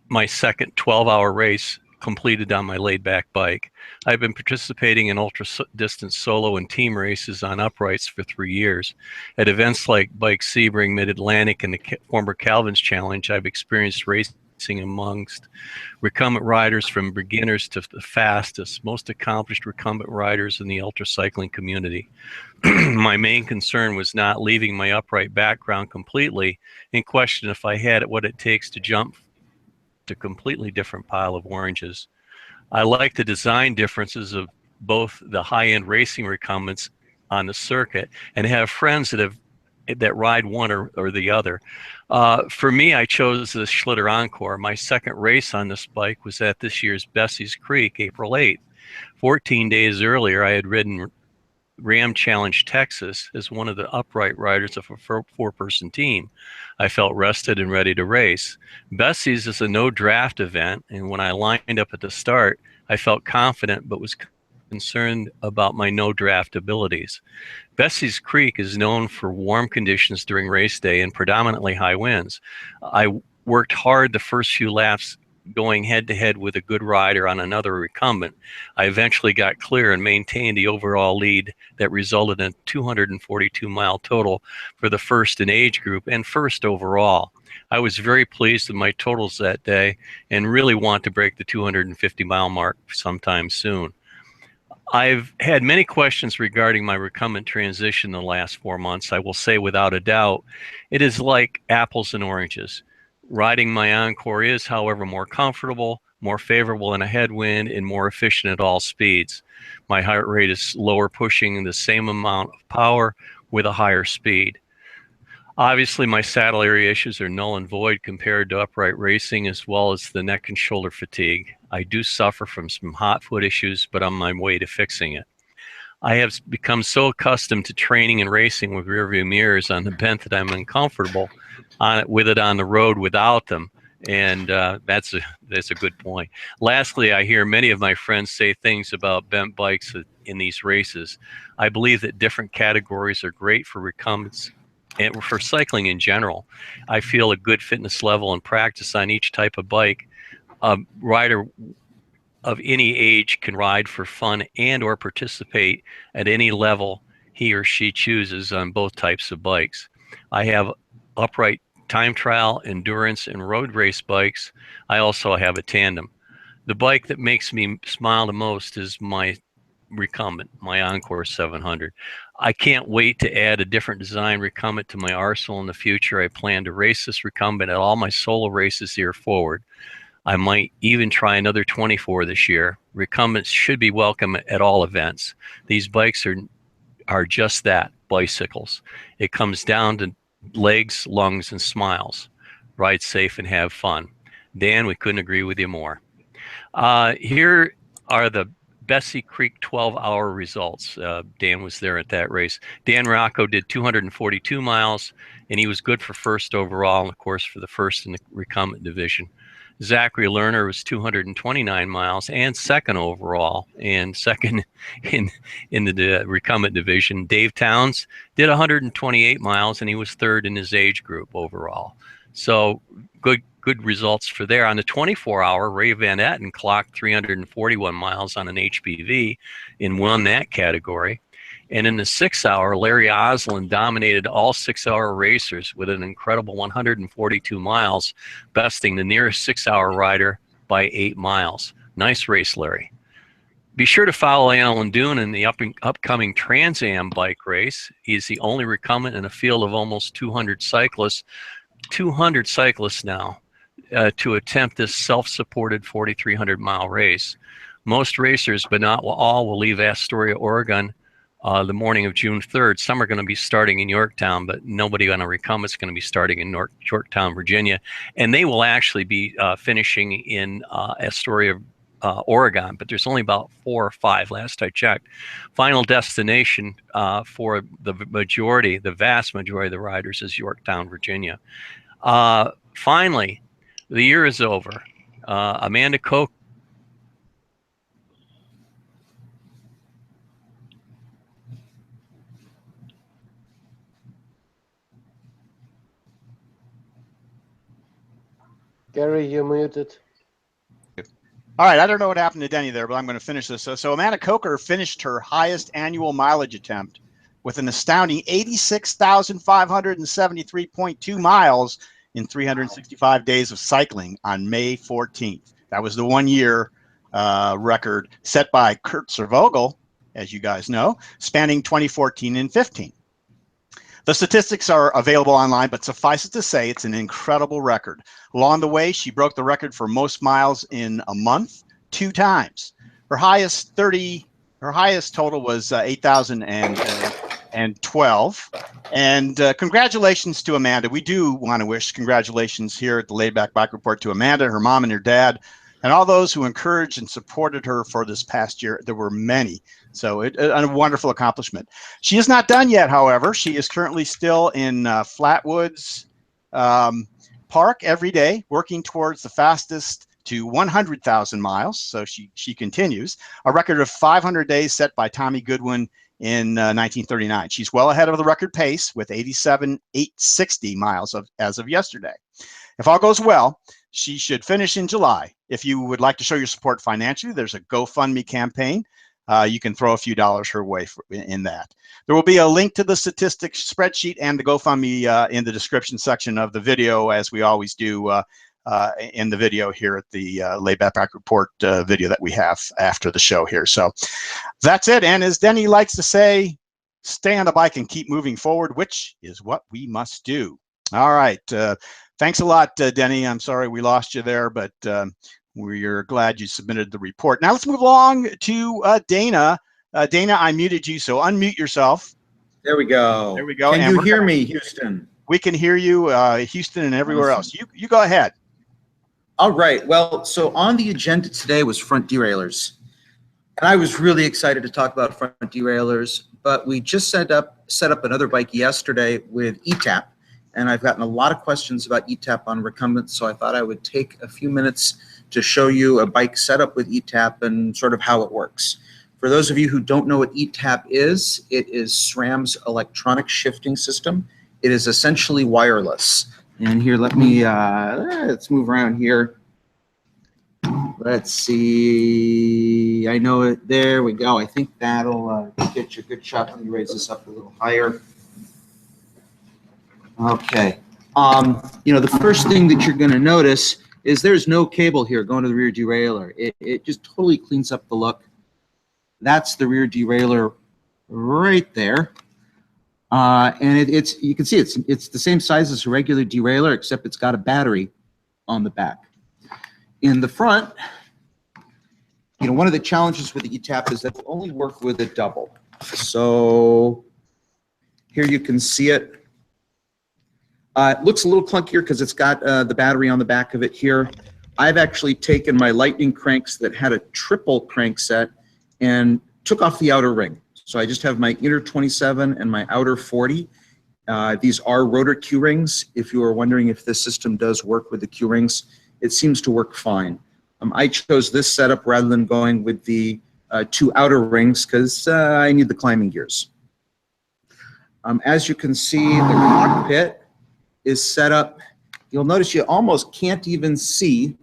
my second 12-hour race completed on my laid-back bike. I've been participating in ultra-distance solo and team races on uprights for 3 years. At events like Bike Sebring, Mid-Atlantic, and the former Calvin's Challenge, I've experienced racing amongst recumbent riders from beginners to the fastest, most accomplished recumbent riders in the ultra cycling community. My main concern was not leaving my upright background completely and question if I had what it takes to jump a completely different pile of oranges. I like the design differences of both the high-end racing recumbents on the circuit and have friends that ride one or the other. For me, I chose the Schlitter Encore. My second race on this bike was at this year's Bessie's Creek, April 8th. 14 days earlier, I had ridden Ram Challenge Texas as one of the upright riders of a four-person team. I felt rested and ready to race. Bessie's is a no draft event, and when I lined up at the start, I felt confident but was concerned about my no draft abilities. Bessie's Creek is known for warm conditions during race day and predominantly high winds. I worked hard the first few laps going head-to-head with a good rider on another recumbent. I eventually got clear and maintained the overall lead that resulted in a 242-mile total for the first in age group and first overall. I was very pleased with my totals that day and really want to break the 250-mile mark sometime soon. I've had many questions regarding my recumbent transition in the last 4 months. I will say without a doubt, it is like apples and oranges. Riding my Encore is, however, more comfortable, more favorable in a headwind, and more efficient at all speeds. My heart rate is lower, pushing the same amount of power with a higher speed. Obviously, my saddle area issues are null and void compared to upright racing, as well as the neck and shoulder fatigue. I do suffer from some hot foot issues, but I'm on my way to fixing it. I have become so accustomed to training and racing with rearview mirrors on the bent that I'm uncomfortable with it on the road without them. And that's a good point. Lastly, I hear many of my friends say things about bent bikes in these races. I believe that different categories are great for recumbents and for cycling in general. I feel a good fitness level and practice on each type of bike. A rider of any age can ride for fun and or participate at any level he or she chooses on both types of bikes. I have upright time trial, endurance, and road race bikes. I also have a tandem. The bike that makes me smile the most is my recumbent, my Encore 700. I can't wait to add a different design recumbent to my arsenal in the future. I plan to race this recumbent at all my solo races here forward. I might even try another 24 this year. Recumbents should be welcome at all events. These bikes are just that, bicycles. It comes down to legs, lungs, and smiles. Ride safe and have fun. Dan, we couldn't agree with you more. Here are the Bessie Creek 12-hour results. Dan was there at that race. Dan Rocco did 242 miles, and he was good for first overall, and of course for the first in the recumbent division. Zachary Lerner was 229 miles and second overall, and second in the recumbent division. Dave Towns did 128 miles, and he was third in his age group overall. So good results for there. On the 24-hour, Ray Van Etten clocked 341 miles on an HPV and won that category. And in the 6-hour, Larry Oslin dominated all 6-hour racers with an incredible 142 miles, besting the nearest 6-hour rider by 8 miles. Nice race, Larry. Be sure to follow Alan Dune in the upcoming Trans Am bike race. He's the only recumbent in a field of almost 200 cyclists. 200 cyclists now to attempt this self-supported 4,300-mile race. Most racers, but not all, will leave Astoria, Oregon the morning of June 3rd. Some are going to be starting in Yorktown, but nobody on a recumbent is going to be starting in Yorktown, Virginia. And they will actually be finishing in Astoria, Oregon, but there's only about 4 or 5 last I checked. Final destination for the vast majority of the riders is Yorktown, Virginia. Finally, the year is over. Amanda Koch. Gary, you're muted. All right, I don't know what happened to Denny there, but I'm going to finish this. So Amanda Coker finished her highest annual mileage attempt with an astounding 86,573.2 miles in 365 days of cycling on May 14th. That was the 1-year record set by Kurt Zervogel, as you guys know, spanning 2014 and 15. The statistics are available online, but suffice it to say, it's an incredible record. Along the way, she broke the record for most miles in a month 2 times. Her highest total was 8,012. And congratulations to Amanda. We do want to wish congratulations here at the Laidback Bike Report to Amanda, her mom, and her dad, and all those who encouraged and supported her for this past year. There were many. So a wonderful accomplishment. She is not done yet, however. She is currently still in Flatwoods Park every day, working towards the fastest to 100,000 miles. So she continues. A record of 500 days set by Tommy Goodwin in 1939. She's well ahead of the record pace with 87,860 miles as of yesterday. If all goes well, she should finish in July. If you would like to show your support financially, there's a GoFundMe campaign. You can throw a few dollars her way in that. There will be a link to the statistics spreadsheet and the GoFundMe in the description section of the video, as we always do in the video here at the Laidback Bike Report video that we have after the show here. So that's it. And as Denny likes to say, stay on the bike and keep moving forward, which is what we must do. All right. Thanks a lot, Denny. I'm sorry we lost you there, but We're glad you submitted the report. Now let's move along to Dana. Dana, I muted you, so unmute yourself. There we go. There we go. Can And you hear me, Houston? We can hear you, Houston, and everywhere else. You go ahead. All right. Well, so on the agenda today was front derailleurs. And I was really excited to talk about front derailleurs, but we just set up another bike yesterday with ETAP. And I've gotten a lot of questions about ETAP on Recumbent, so I thought I would take a few minutes to show you a bike setup with ETAP and sort of how it works. For those of you who don't know what ETAP is, it is SRAM's electronic shifting system. It is essentially wireless. And here, let me, let's move around here. Let's see, I know it, there we go. I think that'll get you a good shot. Let me raise this up a little higher. Okay, you know, the first thing that you're gonna notice is there's no cable here going to the rear derailleur. It just totally cleans up the look. That's the rear derailleur right there. And it's you can see it's the same size as a regular derailleur, except it's got a battery on the back. In the front, you know, one of the challenges with the ETAP is that they only work with a double. So here you can see it. It looks a little clunkier because it's got the battery on the back of it here. I've actually taken my Lightning cranks that had a triple crankset and took off the outer ring. So I just have my inner 27 and my outer 40. These are rotor Q rings. If you are wondering if this system does work with the Q rings, it seems to work fine. I chose this setup rather than going with the 2 outer rings because I need the climbing gears. As you can see, the cockpit is set up. You'll notice you almost can't even see.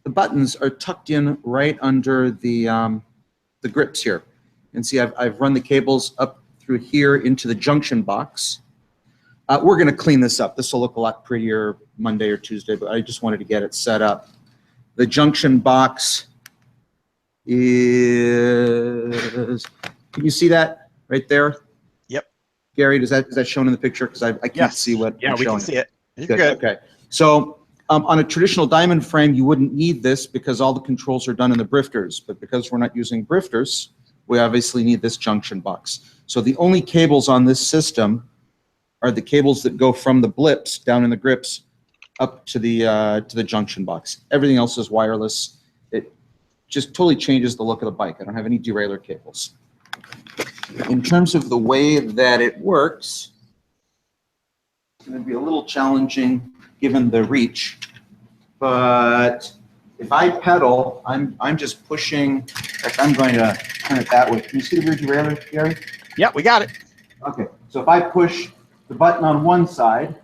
The buttons are tucked in right under the grips here. And see, I've run the cables up through here into the junction box. We're going to clean this up. This will look a lot prettier Monday or Tuesday, but I just wanted to get it set up. The junction box is, can you see that right there? Yep. Gary, is that shown in the picture? Because I can't see what I'm showing. We can see it. Good. Okay. So on a traditional diamond frame, you wouldn't need this because all the controls are done in the brifters. But because we're not using brifters, we obviously need this junction box. So the only cables on this system are the cables that go from the blips down in the grips up to the junction box. Everything else is wireless. It just totally changes the look of the bike. I don't have any derailleur cables. In terms of the way that it works, it's going to be a little challenging given the reach, but if I pedal, I'm just pushing. Like I'm going to turn it that way. Can you see the rear derailleur, Gary? Yeah, we got it. Okay, so if I push the button on one side,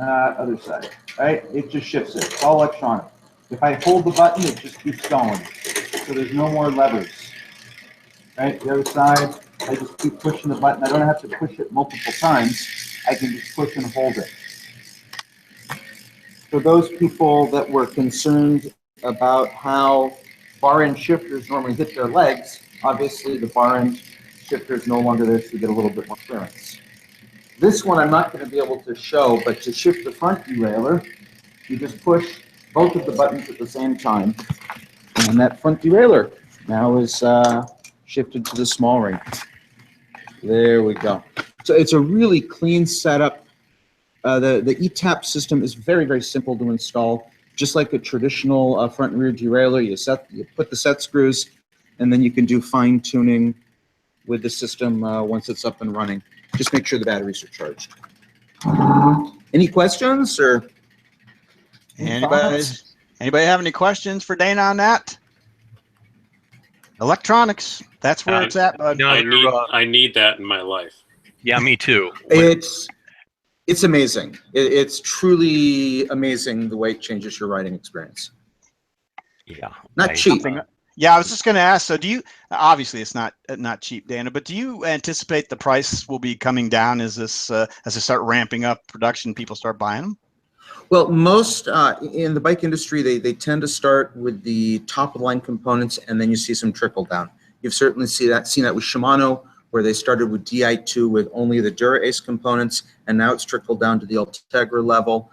other side, right? It just shifts it. It's all electronic. If I hold the button, it just keeps going. So there's no more levers. Right? The other side, I just keep pushing the button. I don't have to push it multiple times. I can just push and hold it. For those people that were concerned about how bar end shifters normally hit their legs, obviously the bar end shifter is no longer there, so you get a little bit more clearance. This one I'm not going to be able to show, but to shift the front derailleur, you just push both of the buttons at the same time, and that front derailleur now is shifted to the small ring. There we go. So it's a really clean setup. The ETAP system is very, very simple to install. Just like a traditional front and rear derailleur, you put the set screws, and then you can do fine tuning with the system once it's up and running. Just make sure the batteries are charged. Any questions or anybody have any questions for Dana on that? Electronics, that's where it's at, bud. No, I need that in my life. Yeah, me too. It's amazing. It's truly amazing the way it changes your riding experience. Yeah. Not cheap. Yeah, I was just going to ask. So, do you? Obviously, it's not cheap, Dana. But do you anticipate the price will be coming down as this as they start ramping up production? People start buying them. Well, most in the bike industry, they tend to start with the top of the line components, and then you see some trickle down. You've certainly seen that with Shimano, where they started with Di2 with only the Dura-Ace components, and now it's trickled down to the Ultegra level.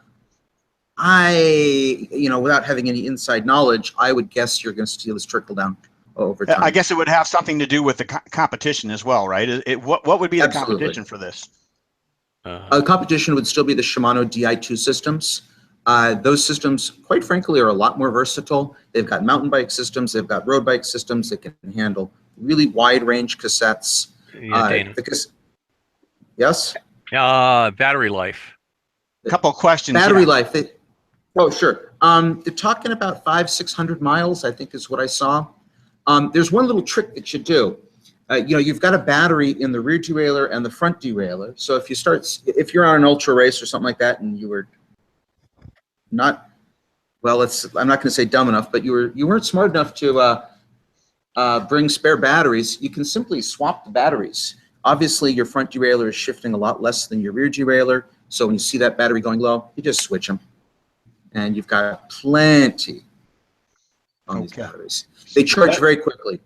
without having any inside knowledge, I would guess you're going to see this trickle down over time. I guess it would have something to do with the competition as well, right? What would be the competition for this? Competition would still be the Shimano Di2 systems. Those systems, quite frankly, are a lot more versatile. They've got mountain bike systems. They've got road bike systems. They can handle really wide range cassettes. Yes? Battery life. A couple of questions. Battery life. Oh, sure. They're talking about 500-600 miles, I think is what I saw. There's one little trick that you do. You've got a battery in the rear derailleur and the front derailleur. So if you're on an ultra race or something like that, and you were not, well, I'm not going to say dumb enough, but you weren't smart enough to bring spare batteries, you can simply swap the batteries. Obviously, your front derailleur is shifting a lot less than your rear derailleur. So when you see that battery going low, you just switch them. And you've got plenty on these batteries. They charge very quickly.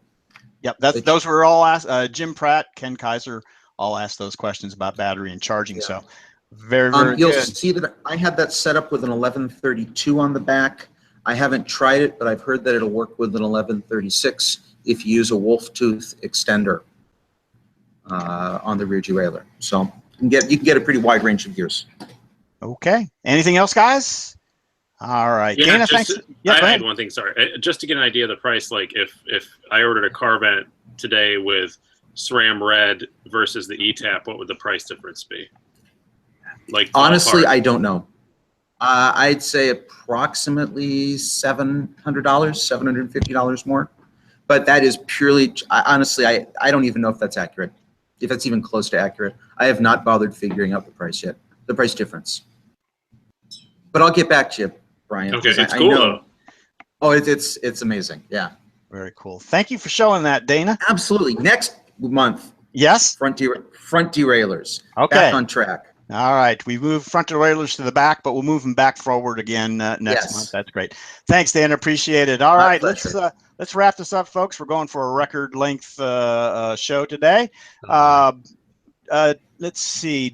Yep, those were all asked. Jim Pratt, Ken Kaiser, all asked those questions about battery and charging. Yeah. So very, very you'll good. See that I had that set up with an 1132 on the back. I haven't tried it, but I've heard that it'll work with an 1136 if you use a wolf tooth extender on the rear derailleur. So you can get a pretty wide range of gears. Okay. Anything else, guys? All right. Yeah, Dana, thanks. Yeah, I had one thing. Sorry, just to get an idea of the price. Like if I ordered a Carvent today with SRAM Red versus the ETAP, what would the price difference be? Like honestly, I don't know. I'd say approximately $700, $750 more. But that is purely, honestly, I don't even know if that's accurate, if that's even close to accurate. I have not bothered figuring out the price yet, the price difference. But I'll get back to you, Brian. Okay, it's cool though. Oh, it's amazing. Yeah. Very cool. Thank you for showing that, Dana. Absolutely. Next month. Yes. Front derailleurs. Okay. Back on track. All right. We moved front derailleurs to the back, but we'll move them back forward again next month. That's great. Thanks, Dana. Appreciate it. All right. Let's wrap this up, folks. We're going for a record length show today. Let's see.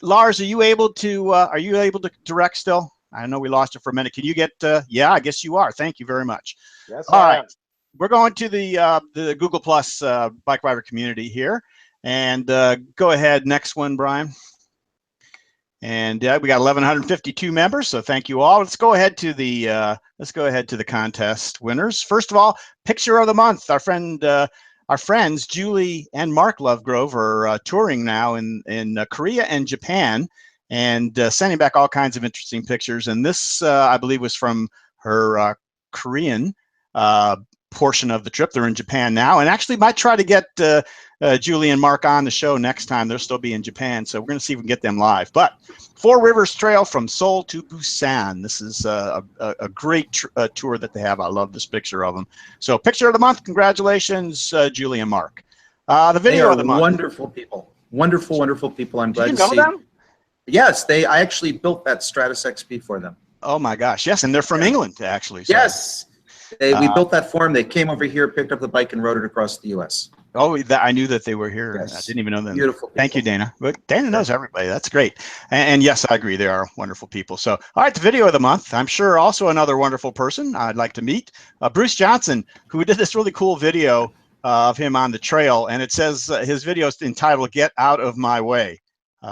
Lars, are you able to direct still? I know we lost it for a minute. Can you get? Yeah, I guess you are. Thank you very much. Yes. All right. We're going to the Google Plus bike rider community here, and go ahead. Next one, Brian. And we got 1,152 members, so thank you all. Let's go ahead to the contest winners. First of all, picture of the month. Our friends Julie and Mark Lovegrove are touring now in Korea and Japan, and sending back all kinds of interesting pictures. And this, I believe, was from her Korean portion of the trip. They're in Japan now, and actually might try to get Julie and Mark on the show next time. They'll still be in Japan, so we're going to see if we can get them live. But Four Rivers Trail from Seoul to Busan. This is a great tour that they have. I love this picture of them. So picture of the month. Congratulations, Julie and Mark. The video of the month. Wonderful people. Wonderful, wonderful people. I'm glad to see. Did you know them? Yes, I actually built that Stratus XP for them. Oh my gosh, yes, and they're from England actually. So. Yes, we built that for them. They came over here, picked up the bike, and rode it across the U.S. Oh, I knew that they were here. Yes. I didn't even know them. Beautiful people. Thank you, Dana. But Dana knows everybody. That's great. And yes, I agree. They are wonderful people. So, all right, the video of the month. I'm sure also another wonderful person I'd like to meet, Bruce Johnson, who did this really cool video of him on the trail, and it says his video is entitled "Get Out of My Way."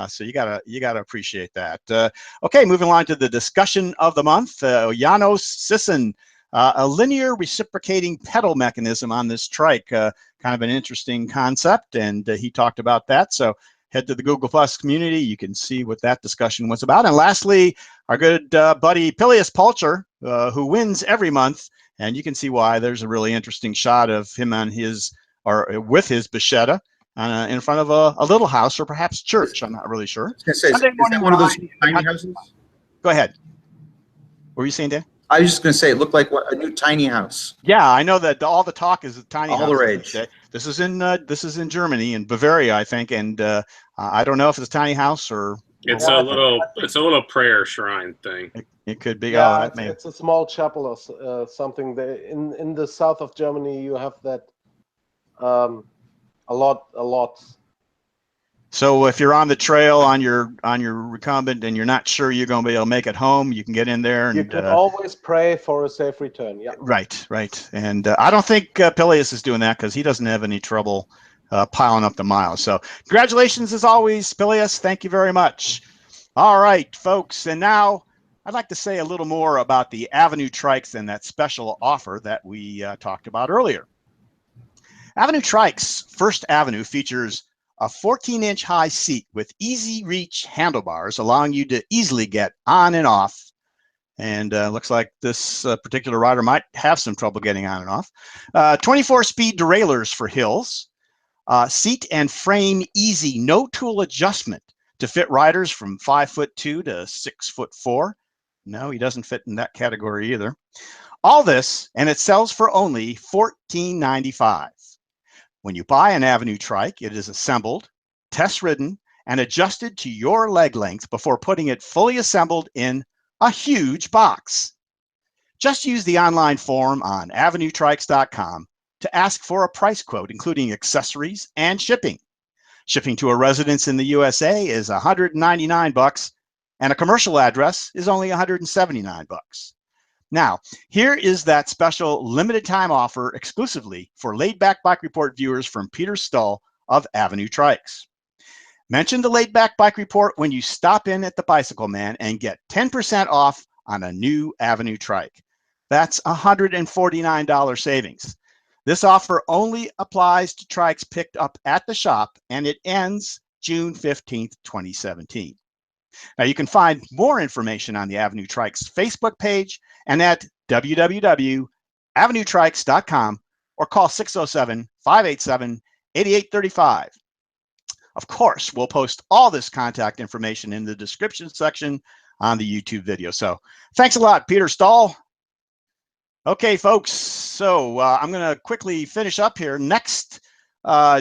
So you gotta appreciate that. Okay, moving on to the discussion of the month. Janos Sisson, a linear reciprocating pedal mechanism on this trike, kind of an interesting concept, and he talked about that. So head to the Google Plus community. You can see what that discussion was about. And lastly, our good buddy Pilius Pulcher, who wins every month, and you can see why. There's a really interesting shot of him on with his Bichetta. In front of a little house or perhaps church. I'm not really sure. I was going to say, is that one of those tiny houses? Go ahead. What were you saying, Dan? I was just going to say, it looked like a new tiny house. Yeah, I know that all the talk is a tiny house. All the rage. This is in Germany, in Bavaria, I think, and I don't know if it's a tiny house or. It's a little prayer shrine thing. It could be. Yeah, it's a small chapel or something. In the south of Germany, you have that. A lot So if you're on the trail on your recumbent and you're not sure you're going to be able to make it home, you can get in there and you can always pray for a safe return. Yeah. Right, right. And I don't think Peleus is doing that because he doesn't have any trouble piling up the miles. So congratulations as always, Peleus. Thank you very much. All right, folks. And now I'd like to say a little more about the Avenue Trikes and that special offer that we talked about earlier. Avenue Trikes First Avenue features a 14-inch high seat with easy reach handlebars, allowing you to easily get on and off. And looks like this particular rider might have some trouble getting on and off. 24-speed derailleurs for hills. Seat and frame easy, no tool adjustment to fit riders from 5'2" to 6'4". No, he doesn't fit in that category either. All this, and it sells for only $14.95. When you buy an Avenue Trike, it is assembled, test-ridden, and adjusted to your leg length before putting it fully assembled in a huge box. Just use the online form on avenuetrikes.com to ask for a price quote, including accessories and shipping. Shipping to a residence in the USA is $199, and a commercial address is only $179. Now, here is that special limited time offer exclusively for Laidback Bike Report viewers from Peter Stull of Avenue Trikes. Mention the Laidback Bike Report when you stop in at the Bicycle Man and get 10% off on a new Avenue Trike. That's $149 savings. This offer only applies to trikes picked up at the shop, and it ends June 15th, 2017. Now, you can find more information on the Avenue Trikes Facebook page and at www.avenuetrikes.com or call 607-587-8835. Of course, we'll post all this contact information in the description section on the YouTube video. So thanks a lot, Peter Stull. Okay, folks, so I'm going to quickly finish up here. Next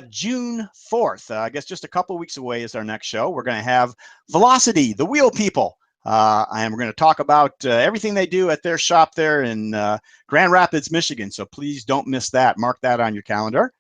June 4th, I guess just a couple weeks away is our next show. We're going to have Velocity, the Wheel People. And we're going to talk about everything they do at their shop there in Grand Rapids, Michigan. So please don't miss that. Mark that on your calendar.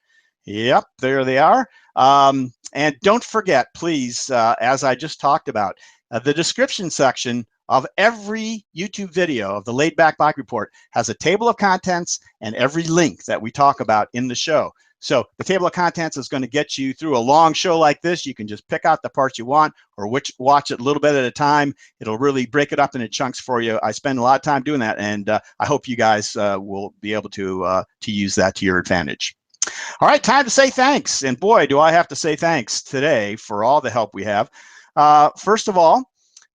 Yep, there they are. And don't forget, please, as I just talked about, the description section of every YouTube video of the Laidback Bike Report has a table of contents and every link that we talk about in the show. So the table of contents is going to get you through a long show like this. You can just pick out the parts you want or watch it a little bit at a time. It'll really break it up into chunks for you. I spend a lot of time doing that, and I hope you guys will be able to use that to your advantage. All right, time to say thanks. And boy, do I have to say thanks today for all the help we have. First of all,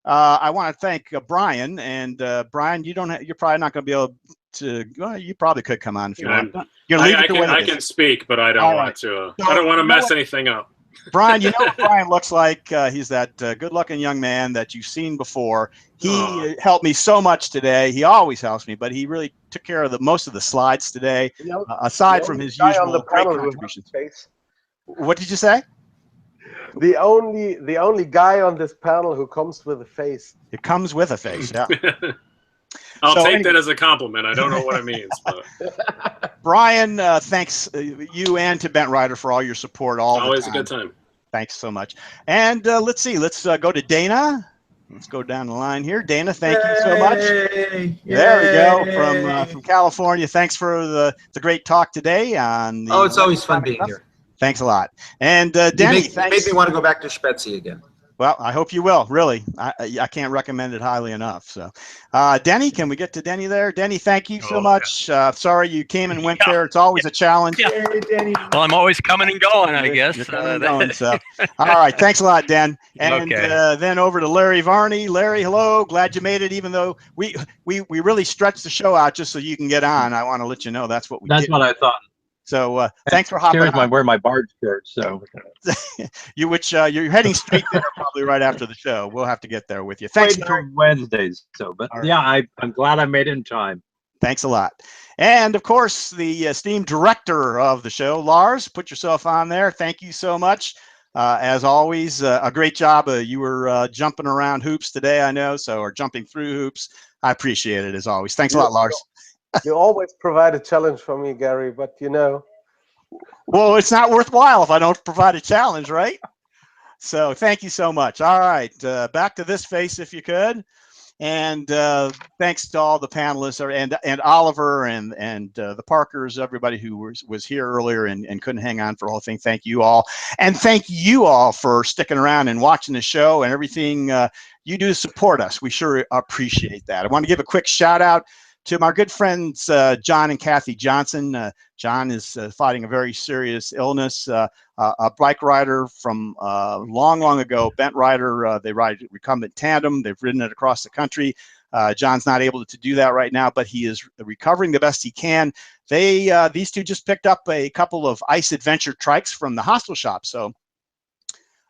I want to thank Brian. And Brian, you're probably not going to be able to. Well, you probably could come on if you want. I can speak, but I don't want to. I don't want to mess anything up. Brian, you know what Brian looks like? He's that good-looking young man that you've seen before. He helped me so much today. He always helps me, but he really took care of most of the slides today, aside from his usual great contributions. What did you say? The only guy on this panel who comes with a face. It comes with a face, yeah. I'll take that as a compliment. I don't know what it means. But. Brian, thanks you and to Bent Rider for all your support all the time. Always a good time. Thanks so much. And let's see. Let's go to Dana. Let's go down the line here. Dana, thank you so much. Yay. There we go from California. Thanks for the great talk today. On the it's always fun being here. Thanks a lot. And Denny, you made me want to go back to Spezi again. Well, I hope you will. Really, I can't recommend it highly enough. So, Denny, can we get to Denny there? Denny, thank you so much. Yeah. Sorry you came and went there. It's always a challenge. Yeah. Hey, Denny. Well, I'm always coming and going, I guess. You're coming and going, so. All right, thanks a lot, Den. And then over to Larry Varney. Larry, hello. Glad you made it. Even though we really stretched the show out just so you can get on. I want to let you know that's what we did. That's what I thought. So thanks for hopping on. Wear my barge shirt. So you're heading straight there probably right after the show. We'll have to get there with you. Thanks for Wednesdays. So, but right. Yeah, I'm glad I made it in time. Thanks a lot. And of course, the esteemed director of the show, Lars, put yourself on there. Thank you so much. As always, a great job. You were jumping around hoops today, I know, or jumping through hoops. I appreciate it as always. Thanks a lot, Lars. You always provide a challenge for me, Gary, but you know. Well, it's not worthwhile if I don't provide a challenge, right? So thank you so much. All right, back to this face if you could. And thanks to all the panelists and Oliver and the Parkers, everybody who was here earlier and couldn't hang on for the whole thing. Thank you all. And thank you all for sticking around and watching the show and everything you do to support us. We sure appreciate that. I want to give a quick shout out to my good friends, John and Kathy Johnson. John is fighting a very serious illness, a bike rider from long, long ago, bent rider. They ride recumbent tandem. They've ridden it across the country. John's not able to do that right now, but he is recovering the best he can. These two just picked up a couple of ice adventure trikes from the hostel shop. So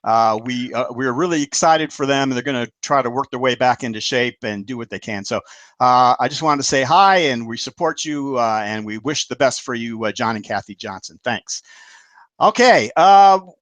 we're really excited for them, and they're going to try to work their way back into shape and do what they can. So I just wanted to say hi, and we support you, and we wish the best for you, John and Kathy Johnson. Thanks. Okay,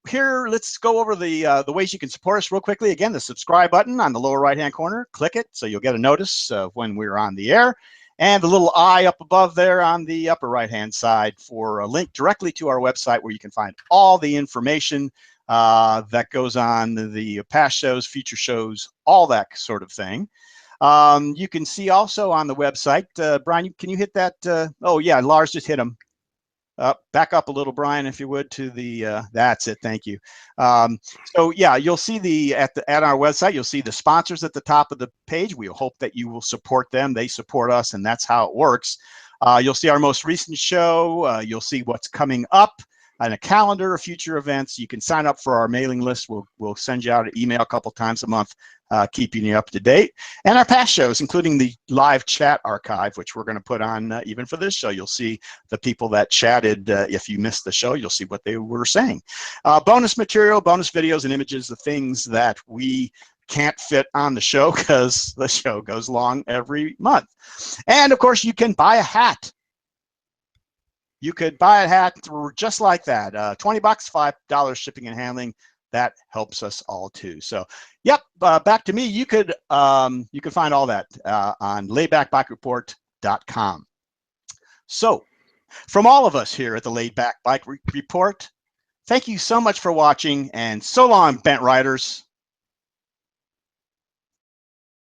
here, let's go over the ways you can support us real quickly. Again, the subscribe button on the lower right-hand corner, click it so you'll get a notice of when we're on the air. And the little eye up above there on the upper right-hand side for a link directly to our website where you can find all the information that goes on, the past shows, future shows, all that sort of thing. You can see also on the website, Brian, can you hit that? Oh yeah, Lars just hit him. Back up a little, Brian, if you would, to the, that's it, thank you. So yeah, you'll see at our website, you'll see the sponsors at the top of the page. We hope that you will support them. They support us, and that's how it works. You'll see our most recent show. You'll see what's coming up and a calendar of future events. You can sign up for our mailing list. We'll send you out an email a couple times a month, keeping you up to date. And our past shows, including the live chat archive, which we're going to put on even for this show. You'll see the people that chatted. If you missed the show, you'll see what they were saying. Bonus material, bonus videos and images, the things that we can't fit on the show because the show goes long every month. And of course, you can buy a hat. You could buy a hat just like that. 20 bucks, $5 shipping and handling. That helps us all too. So, yep, back to me. You can find all that on laidbackbikereport.com. So, from all of us here at the Laidback Bike Report, thank you so much for watching, and so long, bent riders.